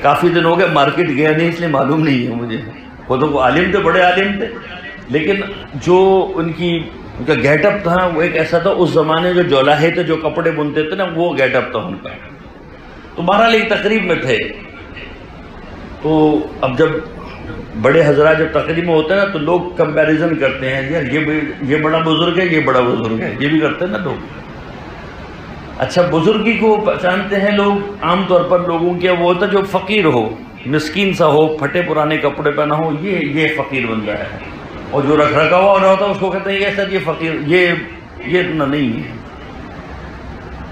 کافی دن ہو گئے مارکیٹ گیا نہیں اس لیے معلوم نہیں ہے مجھے. وہ تو عالم تھے، بڑے عالم تھے، لیکن جو ان کا گیٹ اپ تھا وہ ایک ایسا تھا، اس زمانے جو جولاہے تھے جو کپڑے بنتے تھے نا وہ گیٹ اپ تھا ان کا. تو بہرحال ایک تقریب میں تھے. تو اب جب بڑے حضرات جب تقریب میں ہوتے ہیں نا تو لوگ کمپیریزن کرتے ہیں، یار یہ بڑا بزرگ ہے، یہ بڑا بزرگ ہے، یہ بھی کرتے ہیں نا لوگ. اچھا بزرگی کو پہچانتے ہیں لوگ عام طور پر لوگوں کے، وہ ہوتا ہے جو فقیر ہو، مسکین سا ہو، پھٹے پرانے کپڑے پہنا ہو، یہ فقیر بندہ ہے. اور جو رکھ رکھا ہوا ہوتا ہے اس کو کہتے ہیں یہ سر یہ فقیر، یہ یہ اتنا نہیں ہے.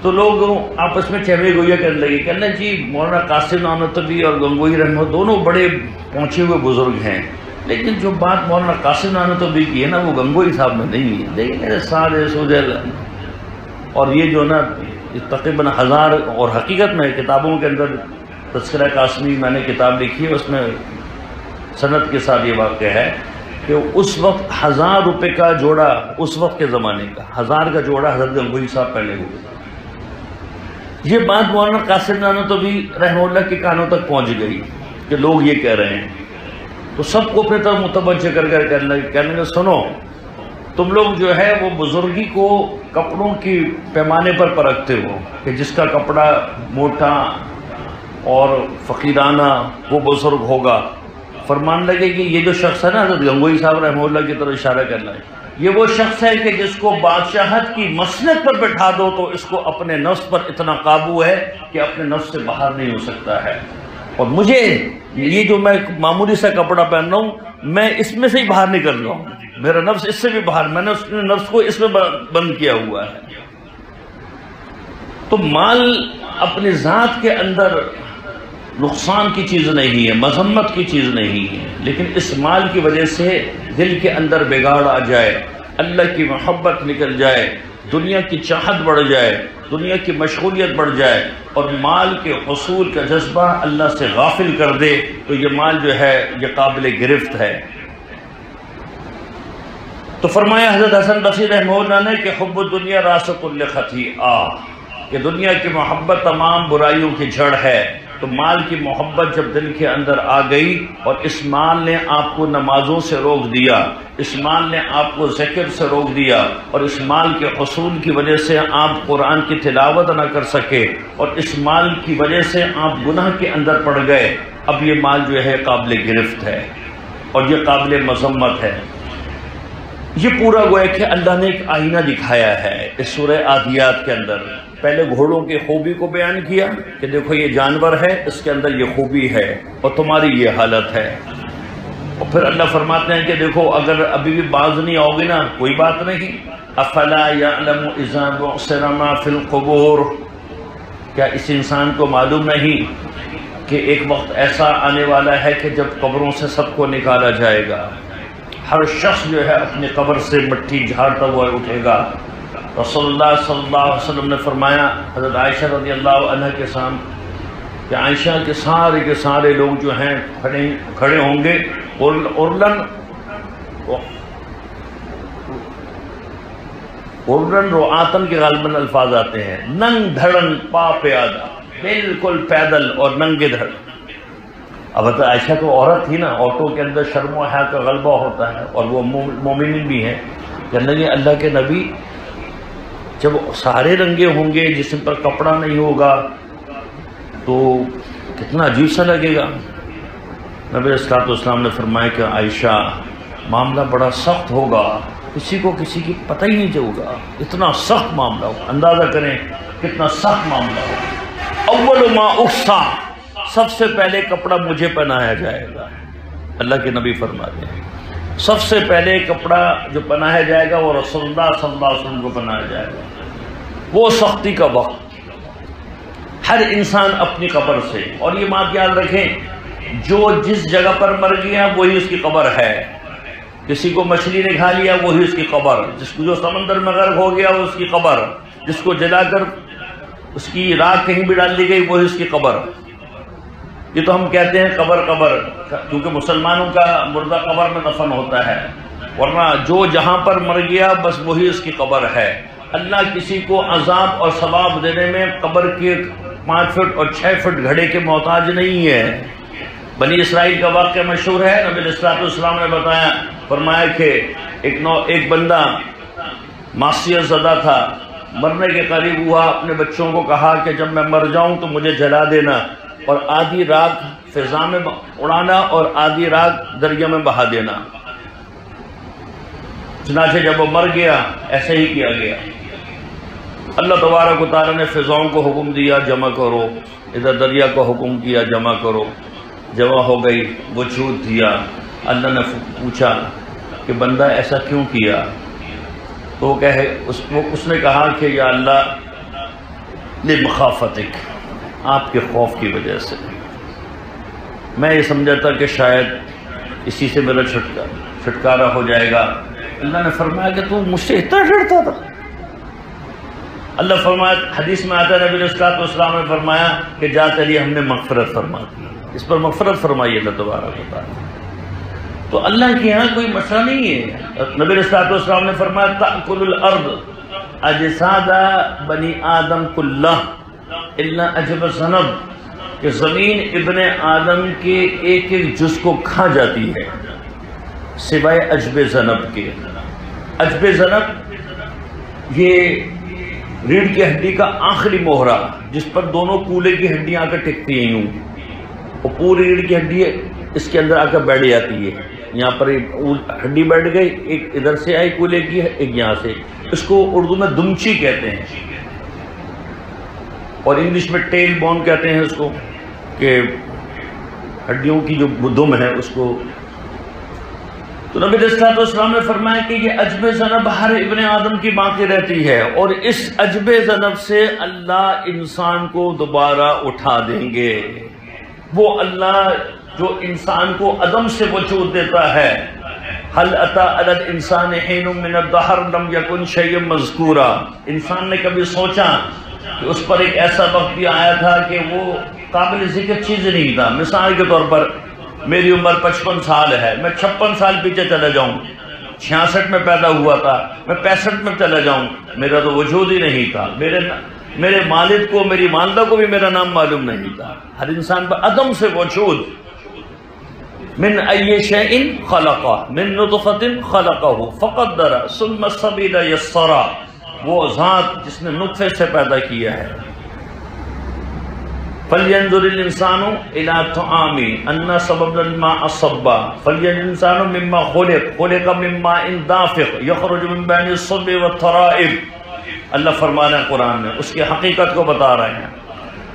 تو لوگ آپس میں چہرے گویا کرنے لگے، کہنا جی مولانا قاسم نانوتوی اور گنگوئی رحمت دونوں بڑے پہنچے ہوئے بزرگ ہیں، لیکن جو بات مولانا قاسم نانوتوی کی ہے نا وہ گنگوئی صاحب میں نہیں ہے. لیکن میرے سارے سوجل اور یہ جو نا تقریباً 1000 اور حقیقت میں کتابوں کے اندر تذکرہ قاسمی میں نے کتاب لکھی ہے، اس میں سند کے ساتھ یہ واقعہ ہے کہ اس وقت 1000 روپے کا جوڑا، اس وقت کے زمانے کا 1000 کا جوڑا حضرت گنگوئی صاحب پہنے ہوئے. یہ بات مولانا قاسم نانوتوی رحمہ اللہ کے کانوں تک پہنچ گئی کہ لوگ یہ کہہ رہے ہیں. تو سب کو اپنے طرف متوجہ کر کہنے لگے سنو، تم لوگ جو ہے وہ بزرگی کو کپڑوں کی پیمانے پر پرکھتے ہو کہ جس کا کپڑا موٹا اور فقیرانہ وہ بزرگ ہوگا. فرمان لگے کہ یہ جو شخص ہے نا حضرت گنگوئی صاحب رحمہ اللہ کی طرف اشارہ کرنا ہے، یہ وہ شخص ہے کہ جس کو بادشاہت کی مسند پر بٹھا دو تو اس کو اپنے نفس پر اتنا قابو ہے کہ اپنے نفس سے باہر نہیں ہو سکتا ہے. اور مجھے یہ جو میں معمولی سا کپڑا پہن رہا ہوں میں اس میں سے ہی باہر نکل رہا ہوں، میرا نفس اس سے بھی باہر، میں نے اس نفس کو اس میں بند کیا ہوا ہے. تو مال اپنی ذات کے اندر نقصان کی چیز نہیں ہے، مذمت کی چیز نہیں ہے، لیکن اس مال کی وجہ سے دل کے اندر بگاڑ آ جائے، اللہ کی محبت نکل جائے، دنیا کی چاہت بڑھ جائے، دنیا کی مشغولیت بڑھ جائے اور مال کے حصول کا جذبہ اللہ سے غافل کر دے تو یہ مال جو ہے یہ قابل گرفت ہے. تو فرمایا حضرت حسن بصری رحمہ اللہ نے کہ حب الدنیا راس کل خطیئہ، کہ دنیا کی محبت تمام برائیوں کی جڑ ہے. تو مال کی محبت جب دل کے اندر آ گئی اور اس مال نے آپ کو نمازوں سے روک دیا، اس مال نے آپ کو ذکر سے روک دیا اور اس مال کے حصول کی وجہ سے آپ قرآن کی تلاوت نہ کر سکے اور اس مال کی وجہ سے آپ گناہ کے اندر پڑ گئے، اب یہ مال جو ہے قابل گرفت ہے اور یہ قابل مذمت ہے. یہ پورا گویا کہ اللہ نے ایک آئینہ دکھایا ہے اس سورہ عادیات کے اندر. پہلے گھوڑوں کی خوبی کو بیان کیا کہ دیکھو یہ جانور ہے، اس کے اندر یہ خوبی ہے اور تمہاری یہ حالت ہے. اور پھر اللہ فرماتے ہیں کہ دیکھو اگر ابھی بھی باز نہیں آؤ گے نا کوئی بات نہیں. افلا یعلم اذا بعثر ما فی القبور، کیا اس انسان کو معلوم نہیں کہ ایک وقت ایسا آنے والا ہے کہ جب قبروں سے سب کو نکالا جائے گا، ہر شخص جو ہے اپنی قبر سے مٹی جھاڑتا ہوا اٹھے گا. رسول اللہ صلی اللہ علیہ وسلم نے فرمایا حضرت عائشہ رضی اللہ عنہ کے سامنے کہ عائشہ کے سارے لوگ جو ہیں کھڑے ہوں گے، اردن رعاتن کے غالباً الفاظ آتے ہیں، ننگ دھڑن پا پیادہ، بالکل پیدل اور ننگے دھڑ. اب عائشہ تو عورت تھی نا، عورتوں کے اندر شرم و حیا کا غلبہ ہوتا ہے اور وہ مومنین بھی ہیں. کہنے لگے اللہ کے نبی جب سارے رنگے ہوں گے، جسم پر کپڑا نہیں ہوگا تو کتنا عجیب سا لگے گا. نبی صلی اللہ علیہ وسلم نے فرمایا کہ عائشہ معاملہ بڑا سخت ہوگا، کسی کو کسی کی پتہ ہی نہیں چلے گا، اتنا سخت معاملہ ہوگا. اندازہ کریں کتنا سخت معاملہ ہوگا. اول ما اخصا، سب سے پہلے کپڑا مجھے پہنایا جائے گا. اللہ کے نبی فرماتے ہیں سب سے پہلے کپڑا جو پہنایا جائے گا وہ رسول اللہ صلی اللہ علیہ وسلم کو پہنایا جائے گا. وہ سختی کا وقت، ہر انسان اپنی قبر سے. اور یہ بات یاد رکھیں جو جس جگہ پر مر گیا وہی اس کی قبر ہے. کسی کو مچھلی نے کھا لیا وہی اس کی قبر، جس کو جو سمندر میں غرق ہو گیا وہ اس کی قبر، جس کو جلا کر اس کی راکھ کہیں بھی ڈال دی گئی وہی اس کی قبر. یہ تو ہم کہتے ہیں قبر کیونکہ مسلمانوں کا مردہ قبر میں دفن ہوتا ہے، ورنہ جو جہاں پر مر گیا بس وہی اس کی قبر ہے. اللہ کسی کو عذاب اور ثواب دینے میں قبر کے 5 فٹ اور 6 فٹ گھڑے کے محتاج نہیں ہے. بنی اسرائیل کا واقعہ مشہور ہے، نبی صلی اللہ علیہ وسلم نے بتایا، فرمایا کہ ایک بندہ معصیت زدہ تھا، مرنے کے قریب ہوا، اپنے بچوں کو کہا کہ جب میں مر جاؤں تو مجھے جلا دینا اور آدھی راکھ فضا میں اڑانا اور آدھی راکھ دریا میں بہا دینا. چنانچہ جب وہ مر گیا ایسے ہی کیا گیا. اللہ تبارک و تعالیٰ نے فضاؤں کو حکم دیا جمع کرو، ادھر دریا کو حکم کیا جمع کرو، جمع ہو گئی، وجود دیا. اللہ نے پوچھا کہ بندہ ایسا کیوں کیا؟ تو اس نے کہا کہ یا اللہ لمخافتک، آپ کے خوف کی وجہ سے میں یہ سمجھا تھا کہ شاید اسی سے میرا چھٹکارا ہو جائے گا۔ اللہ نے فرمایا کہ تو مجھ سے اتنا ڈرتا تھا؟ اللہ فرمایا، حدیث میں آتا ہے نبی علیہ السلام نے فرمایا کہ جا تیری ہم نے مغفرت فرما دی، اس پر مغفرت فرمائی اللہ تبارک و تعالیٰ۔ تو اللہ کے یہاں کوئی مسئلہ نہیں ہے۔ نبی علیہ السلام نے فرمایا تأکل الارض اجساد بنی آدم کلہ الا عجب ذنب، کہ زمین ابن آدم کے ایک ایک جز کو کھا جاتی ہے سوائے عجب ذنب کے۔ عجب ذنب یہ ریڑھ کی ہڈی کا آخری موہرا جس پر دونوں کولے کی ہڈیاں آ کر ٹکتی ہیں یوں، اور پوری ریڑھ کی ہڈی اس کے اندر آ کر بیٹھ جاتی ہے۔ یہاں پر ہڈی بیٹھ گئی، ایک ادھر سے آئی کولے کی، ایک یہاں سے۔ اس کو اردو میں دمچی کہتے ہیں اور انگلش میں ٹیل بون کہتے ہیں اس کو، کہ ہڈیوں کی جو دم ہے اس کو۔ تو نبی علیہ السلام نے فرمایا کہ یہ عجب ذنب ہر ابن آدم کی باقی رہتی ہے، اور اس عجب ذنب سے اللہ انسان کو دوبارہ اٹھا دیں گے۔ وہ اللہ جو انسان کو عدم سے وجود دیتا ہے، هل اتى على الانسان حين من الدهر لم يكن شيئا مذكورا، انسان نے کبھی سوچا کہ اس پر ایک ایسا وقت بھی آیا تھا کہ وہ قابل ذکر چیز نہیں تھا؟ مثال کے طور پر میری عمر 55 سال ہے، میں 56 سال پیچھے چلا جاؤں، 66 میں پیدا ہوا تھا، میں 65 میں چلا جاؤں، میرا تو وجود ہی نہیں تھا، میرے والد کو، میری والدہ کو بھی میرا نام معلوم نہیں تھا۔ ہر انسان پر عدم سے وجود۔ من ای شیء خلقہ من نطفۃ خلقہ فقدر ثم السبیل یسرا، وہ ذات جس نے نطفے سے پیدا کیا ہے۔ فَلْيَنْظُرِ الْإِنسَانُ إِلَىٰ طَعَامِهِ أَنَّا صَبَبْنَا الْمَاءَ صَبًّا فَلْيَنْظُرِ الْإِنسَانُ مِمَّا خُلِقَ مِن مَّاءٍ دَافِقٍ يَخْرُجُ مِن بَيْنِ الصُّلْبِ وَالتَّرَائِبِ۔ اللہ فرمانا ہے قرآن میں، اس کی حقیقت کو بتا رہے ہیں۔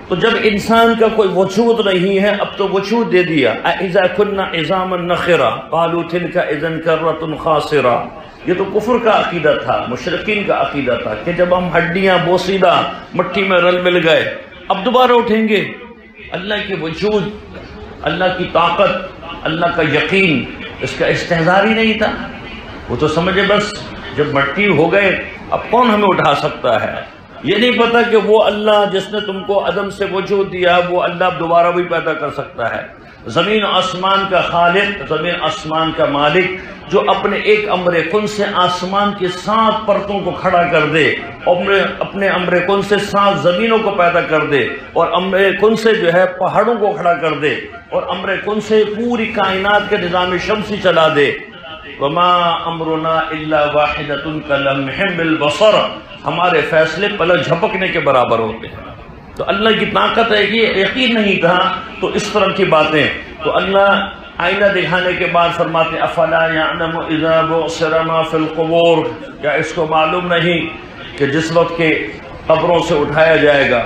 تو جب انسان کا کوئی وجود نہیں ہے، اب تو وجود دے دیا۔ اِذَا كُنَّا عِظَامًا نَخِرًا قَالُوا تِلْكَ إِذًا كَرَّةٌ خَاسِرَةٌ، یہ تو کفر کا عقیدہ تھا، مشرکین کا عقیدہ تھا کہ جب ہم ہڈیاں بوسیدہ مٹی میں رل مل گئے اب دوبارہ اٹھیں گے۔ اللہ کے وجود، اللہ کی طاقت، اللہ کا یقین، اس کا استحضار ہی نہیں تھا۔ وہ تو سمجھے بس جب مٹی ہو گئے اب کون ہمیں اٹھا سکتا ہے؟ یہ نہیں پتا کہ وہ اللہ جس نے تم کو عدم سے وجود دیا، وہ اللہ دوبارہ بھی پیدا کر سکتا ہے۔ زمین آسمان کا خالق، زمین آسمان کا مالک، جو اپنے ایک امر کن سے آسمان کی 7 پرتوں کو کھڑا کر دے، اپنے امر کن سے 7 زمینوں کو پیدا کر دے، اور امر کن سے جو ہے پہاڑوں کو کھڑا کر دے، اور امر کن سے پوری کائنات کے نظام شمسی چلا دے۔ وما امرنا الا واحدۃ کلمح بالبصر، ہمارے فیصلے پلک جھپکنے کے برابر ہوتے ہیں۔ تو اللہ کی طاقت ہے، یہ یقین نہیں تھا تو اس طرح کی باتیں۔ تو اللہ آئینہ دکھانے کے بعد فرماتے ہیں افلا یعلم اذا بعثر ما فی القبور، کیا اس کو معلوم نہیں کہ جس وقت کے قبروں سے اٹھایا جائے گا،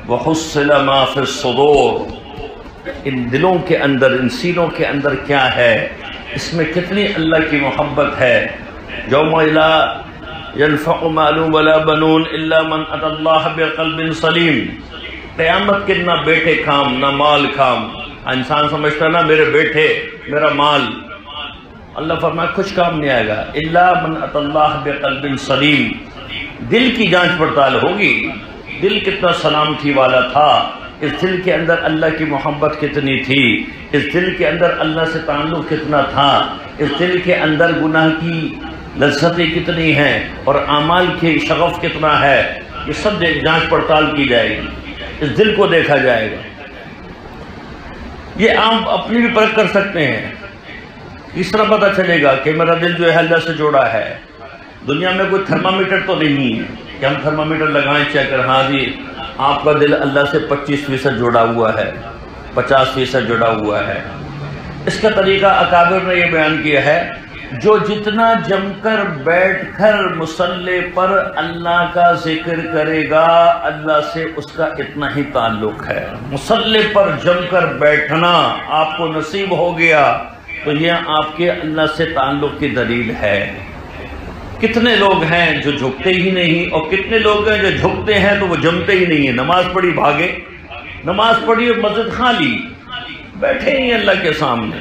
وحصل ما فی الصدور، ان دلوں کے اندر، ان سینوں کے اندر کیا ہے، اس میں کتنی اللہ کی محبت ہے۔ یوم لا ينفع مال ولا بنون الا من اتى الله بقلب سلیم، قیامت کے نہ بیٹے کام نہ مال کام۔ انسان سمجھتا نا میرے بیٹے میرا مال، اللہ فرمایا کچھ کام نہیں آئے گا، الا من اتى الله بقلب سلیم، دل کی جانچ پڑتال ہوگی، دل کتنا سلامتی والا تھا، اس دل کے اندر اللہ کی محبت کتنی تھی، اس دل کے اندر اللہ سے تعلق کتنا تھا، اس دل کے اندر گناہ کی لذتیں کتنی ہیں اور اعمال کی شغف کتنا ہے، یہ سب جانچ پڑتال کی جائے گی، اس دل کو دیکھا جائے گا۔ یہ آپ اپنی بھی پرکھ کر سکتے ہیں، اس طرح پتہ چلے گا کہ میرا دل جو ہے اللہ سے جوڑا ہے۔ دنیا میں کوئی تھرمامیٹر تو نہیں ہے کہ ہم تھرمامیٹر لگائیں چیک کر، ہاں جی آپ کا دل اللہ سے 25% جڑا ہوا ہے، 50% جڑا ہوا ہے۔ اس کا طریقہ اکابر نے یہ بیان کیا ہے، جو جتنا جم کر بیٹھ کر مصلی پر اللہ کا ذکر کرے گا، اللہ سے اس کا اتنا ہی تعلق ہے۔ مصلی پر جم کر بیٹھنا آپ کو نصیب ہو گیا تو یہ آپ کے اللہ سے تعلق کی دلیل ہے۔ کتنے لوگ ہیں جو جھکتے ہی نہیں، اور کتنے لوگ ہیں جو جھکتے ہیں تو وہ جمتے ہی نہیں ہیں. نماز پڑھی بھاگے، نماز پڑھی اور مسجد خالی، بیٹھے ہی اللہ کے سامنے،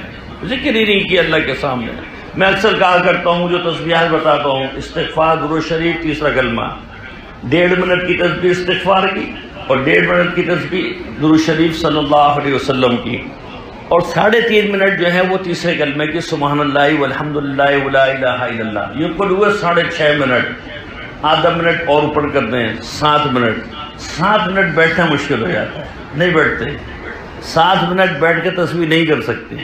ذکر ہی نہیں کیا اللہ کے سامنے. میں اکثر کہا کرتا ہوں، جو تسبیحات بتاتا ہوں، استغفار، درود شریف، تیسرا کلمہ، 1.5 منٹ کی تسبیح استغفار کی، اور 1.5 منٹ کی تسبیح درود شریف صلی اللہ علیہ وسلم کی، اور 3.5 منٹ جو ہے وہ تیسرے کلمے کی، سبحان اللہ والحمدللہ ولا الہ الا اللہ. یہ کل ہوئے 6.5 منٹ. آدھا منٹ اور اوپر کر دیں، 7 منٹ. 7 منٹ بیٹھنا مشکل ہو جاتا ہے، نہیں بیٹھتے. 7 منٹ بیٹھ کے تسبیح نہیں کر سکتے.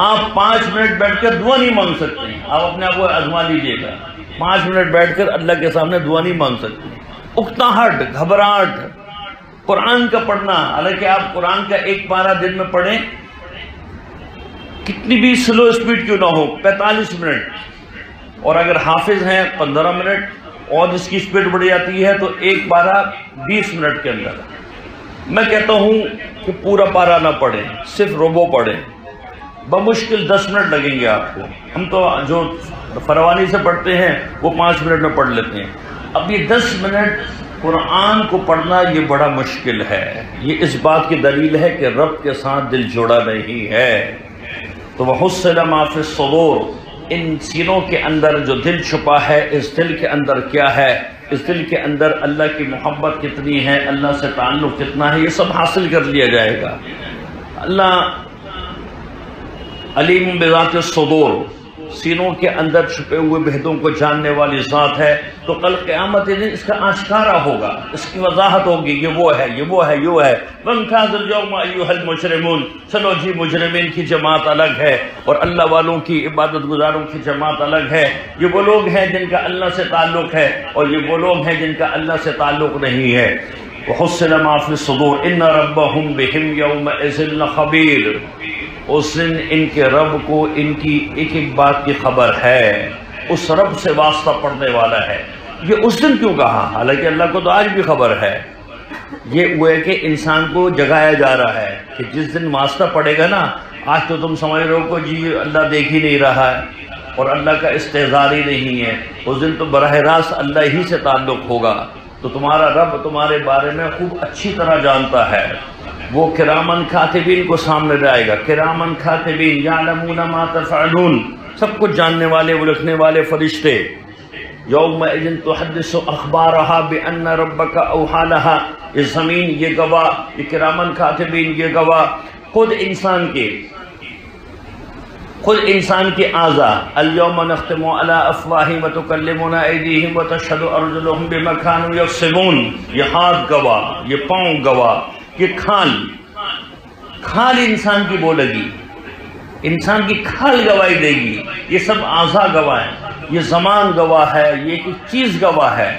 آپ 5 منٹ بیٹھ کر دعا نہیں مانگ سکتے. آپ اپنے آپ کو آزما لیجیے گا، 5 منٹ بیٹھ کر اللہ کے سامنے دعا نہیں مانگ سکتے. اکتاہٹ، گھبراہٹ، قرآن کا پڑھنا، حالانکہ آپ قرآن کا ایک پارہ دن میں پڑھیں، کتنی بھی سلو سپیڈ کیوں نہ ہو، 45 منٹ، اور اگر حافظ ہیں 15 منٹ، اور جس کی سپیڈ بڑھ جاتی ہے تو ایک پارہ 20 منٹ کے اندر. میں کہتا ہوں کہ پورا پارہ نہ پڑھیں، صرف ربع پڑھیں، بمشکل 10 منٹ لگیں گے آپ کو. ہم تو جو فروانی سے پڑھتے ہیں وہ 5 منٹ میں پڑھ لیتے ہیں. اب یہ 10 منٹ قرآن کو پڑھنا یہ بڑا مشکل ہے. یہ اس بات کی دلیل ہے کہ رب کے ساتھ دل جوڑا نہیں ہے. تو وَحُصِّلَ مَا فِي الصُّدُورِ، ان سینوں کے اندر جو دل چھپا ہے، اس دل کے اندر کیا ہے، اس دل کے اندر اللہ کی محبت کتنی ہے، اللہ سے تعلق کتنا ہے، یہ سب حاصل کر لیا جائے گا. اللہ علیم بذات الصدور، سینوں کے اندر چھپے ہوئے بھیدوں کو جاننے والی ذات ہے. تو کل قیامت دن اس کا آشکارا ہوگا، اس کی وضاحت ہوگی، یہ وہ ہے، یہ وہ ہے، یہ وہ ہے. وَامْتَازُوا الْيَوْمَ أَيُّهَا الْمُجْرِمُونَ، چلو جی مجرمین کی جماعت الگ ہے اور اللہ والوں کی، عبادت گزاروں کی جماعت الگ ہے. یہ وہ لوگ ہیں جن کا اللہ سے تعلق ہے، اور یہ وہ لوگ ہیں جن کا اللہ سے تعلق نہیں ہے. وَحُصِّلَ مَا فِي الصُّدُورِ إِنَّ رَبَّهُمْ بِهِمْ يَوْمَئِذٍ لَخَبِيرٌ. اس دن ان کے رب کو ان کی ایک ایک بات کی خبر ہے، اس رب سے واسطہ پڑھنے والا ہے. یہ اس دن کیوں کہا، حالانکہ اللہ کو تو آج بھی خبر ہے. یہ وہ ہے کہ انسان کو جگایا جا رہا ہے کہ جس دن واسطہ پڑے گا نا، آج تو تم سمجھ رہے ہو کہ جی اللہ دیکھ ہی نہیں رہا ہے اور اللہ کا استحضار ہی نہیں ہے. اس دن تو براہ راست اللہ ہی سے تعلق ہوگا. تو تمہارا رب تمہارے بارے میں خوب اچھی طرح جانتا ہے. وہ کرامن کاتبین کو سامنے لائے گا. کرامن کاتبین یعلمون ما تفعلون، سب کچھ جاننے والے، وہ لکھنے والے فرشتے. یومئذ تحدث اخبارها بان ربک اوحی لها، یہ زمین یہ گواہ، یہ کرامن کاتبین یہ گواہ. خود انسان کی اعضاء، الیوم نختم علی افواہہم وتکلمنا ایدیہم وتشہد ارجلہم بما کانوا یکسبون. یہ ہاتھ گواہ، یہ پاؤں گواہ، یہ کھال انسان کی بولگی، انسان کی کھال گواہی دے گی. یہ سب اعضاء گواہ ہیں، یہ زمان گواہ ہے، یہ ایک چیز گواہ ہے.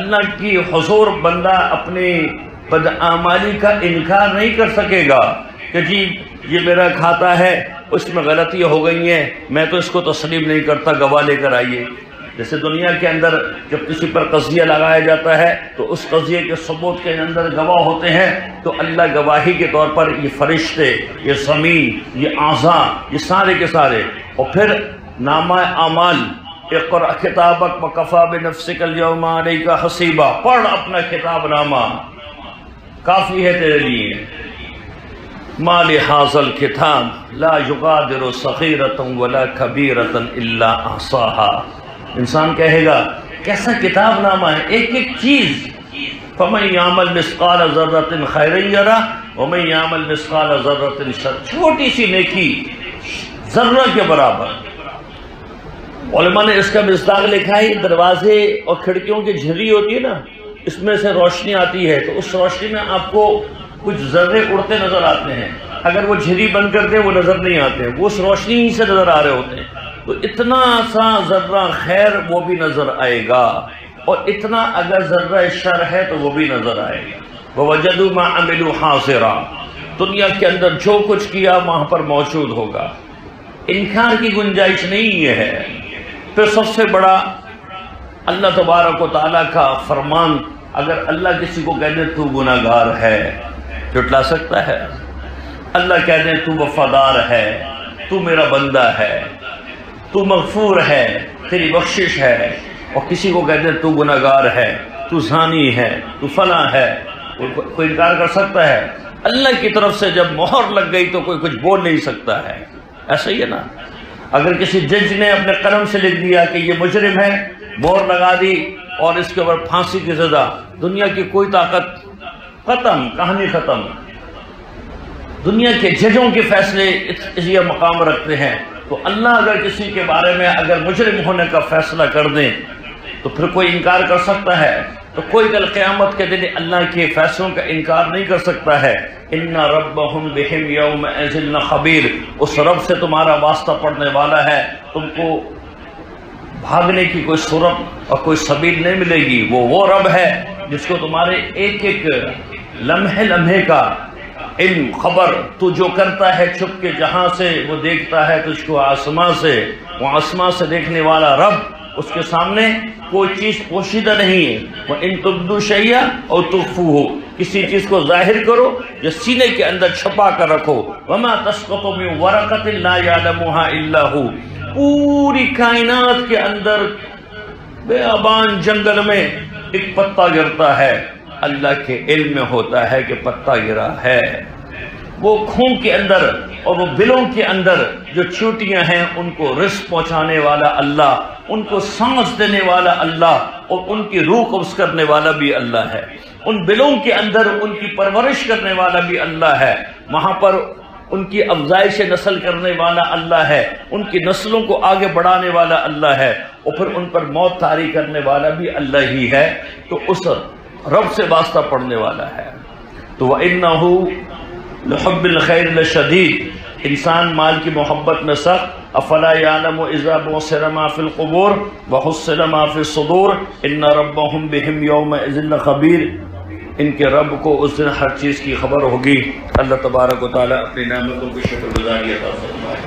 اللہ کی حضور بندہ اپنی بدعمالی کا انکار نہیں کر سکے گا کہ جی یہ میرا کھاتا ہے، اس میں غلطی ہو گئی ہیں، میں تو اس کو تسلیم نہیں کرتا، گواہ لے کر آئیے. جیسے دنیا کے اندر جب کسی پر قضیہ لگایا جاتا ہے تو اس قضیے کے ثبوت کے اندر گواہ ہوتے ہیں، تو اللہ گواہی کے طور پر یہ فرشتے، یہ زمین، یہ اعضاء، یہ سارے کے سارے. اور پھر نامہ اعمال، اقرأ کتابک وکفیٰ بنفسک اليوم علیک حسیبا، پڑھ اپنا کتاب نامہ، کافی ہے تیرے لیے. ما لہذا الکتاب لا یغادر صغیرۃ ولا کبیرۃ الا احصاها. انسان کہے گا کیسا کتاب نامہ ہے، ایک ایک چیز. فمن یعمل مثقال ذرۃ خیرا یرہ ومن یعمل مثقال ذرۃ شرا، چھوٹی سی نیکی ذرہ کے برابر. علماء نے اس کا مصداق لکھا ہے، دروازے اور کھڑکیوں کی جھری ہوتی ہے نا، اس میں سے روشنی آتی ہے، تو اس روشنی میں آپ کو کچھ ذرے اڑتے نظر آتے ہیں. اگر وہ جھری بند کر دیں وہ نظر نہیں آتے، وہ اس روشنی ہی سے نظر آ رہے ہوتے ہیں. تو اتنا سا ذرہ خیر وہ بھی نظر آئے گا، اور اتنا اگر ذرہ شر ہے تو وہ بھی نظر آئے گا. وَوَجَدُوا مَا عَمِلُوا حَاضِرًا، دنیا کے اندر جو کچھ کیا وہاں پر موجود ہوگا، انکار کی گنجائش نہیں ہے. پھر سب سے بڑا اللہ تبارک و تعالیٰ کا فرمان، اگر اللہ کسی کو کہہ دے تو گناہ گار ہے، جھٹلا سکتا ہے؟ اللہ کہہ دے تو وفادار ہے، تو میرا بندہ ہے، تو مغفور ہے، تیری بخشش ہے، اور کسی کو کہتے ہیں تو گناہگار ہے، تو زانی ہے، تو فلاں ہے، کوئی انکار کر سکتا ہے؟ اللہ کی طرف سے جب مہر لگ گئی تو کوئی کچھ بول نہیں سکتا ہے، ایسا ہی ہے نا؟ اگر کسی جج نے اپنے قلم سے لکھ دیا کہ یہ مجرم ہے، مہر لگا دی اور اس کے اوپر پھانسی کی سزا، دنیا کی کوئی طاقت، ختم، کہانی ختم۔ دنیا کے ججوں کے فیصلے یہ مقام رکھتے ہیں، تو اللہ اگر کسی کے بارے میں اگر مجرم ہونے کا فیصلہ کر دیں تو پھر کوئی انکار کر سکتا ہے؟ تو کوئی کل قیامت کے دن اللہ کے فیصلوں کا انکار نہیں کر سکتا ہے۔ ان ربہم بہم یومئذ لخبیر، اس رب سے تمہارا واسطہ پڑنے والا ہے، تم کو بھاگنے کی کوئی صورت اور کوئی سبیل نہیں ملے گی۔ وہ رب ہے جس کو تمہارے ایک ایک لمحے لمحے کا علم، خبر، تو جو کرتا ہے چھپ کے جہاں سے وہ دیکھتا ہے تجھ کو آسمان سے، وہ آسمان سے دیکھنے والا رب، اس کے سامنے کوئی چیز پوشیدہ نہیں ہے۔ وَإِن تُبْدُوا شَيْئًا أَوْ تُخْفُوهُ، کسی چیز کو ظاہر کرو یا سینے کے اندر چھپا کر رکھو۔ وَمَا تَسْقُطُ مِن وَرَقَةٍ لَا يَعْلَمُهَا إِلَّا هُوَ، پوری کائنات کے اندر بیابان جنگل میں ایک پتا گرتا ہے، اللہ کے علم میں ہوتا ہے کہ پتا گرا ہے۔ وہ خون کے اندر اور وہ بلوں کے اندر جو چوٹیاں ہیں ان کو رزق پہنچانے والا اللہ، ان کو سانس دینے والا اللہ، اور ان کی روح قبض کرنے والا بھی اللہ ہے۔ ان بلوں کے اندر ان کی پرورش کرنے والا بھی اللہ ہے، وہاں پر ان کی افزائش نسل کرنے والا اللہ ہے، ان کی نسلوں کو آگے بڑھانے والا اللہ ہے، اور پھر ان پر موت طاری کرنے والا بھی اللہ ہی ہے۔ تو اس رب سے واسطہ پڑھنے والا ہے۔ تو وَإِنَّهُ لحب الخیر لشدید، انسان مال کی محبت میں سخت۔ افلا یعلم اذا بعثر ما فی القبور وحصل ما فی الصدور ان ربهم بهم یومئذ لخبیر، ان کے رب کو اس دن ہر چیز کی خبر ہوگی۔ اللہ تبارک و تعالی اپنی نعمتوں کی شکر گزاری عطا فرمائے۔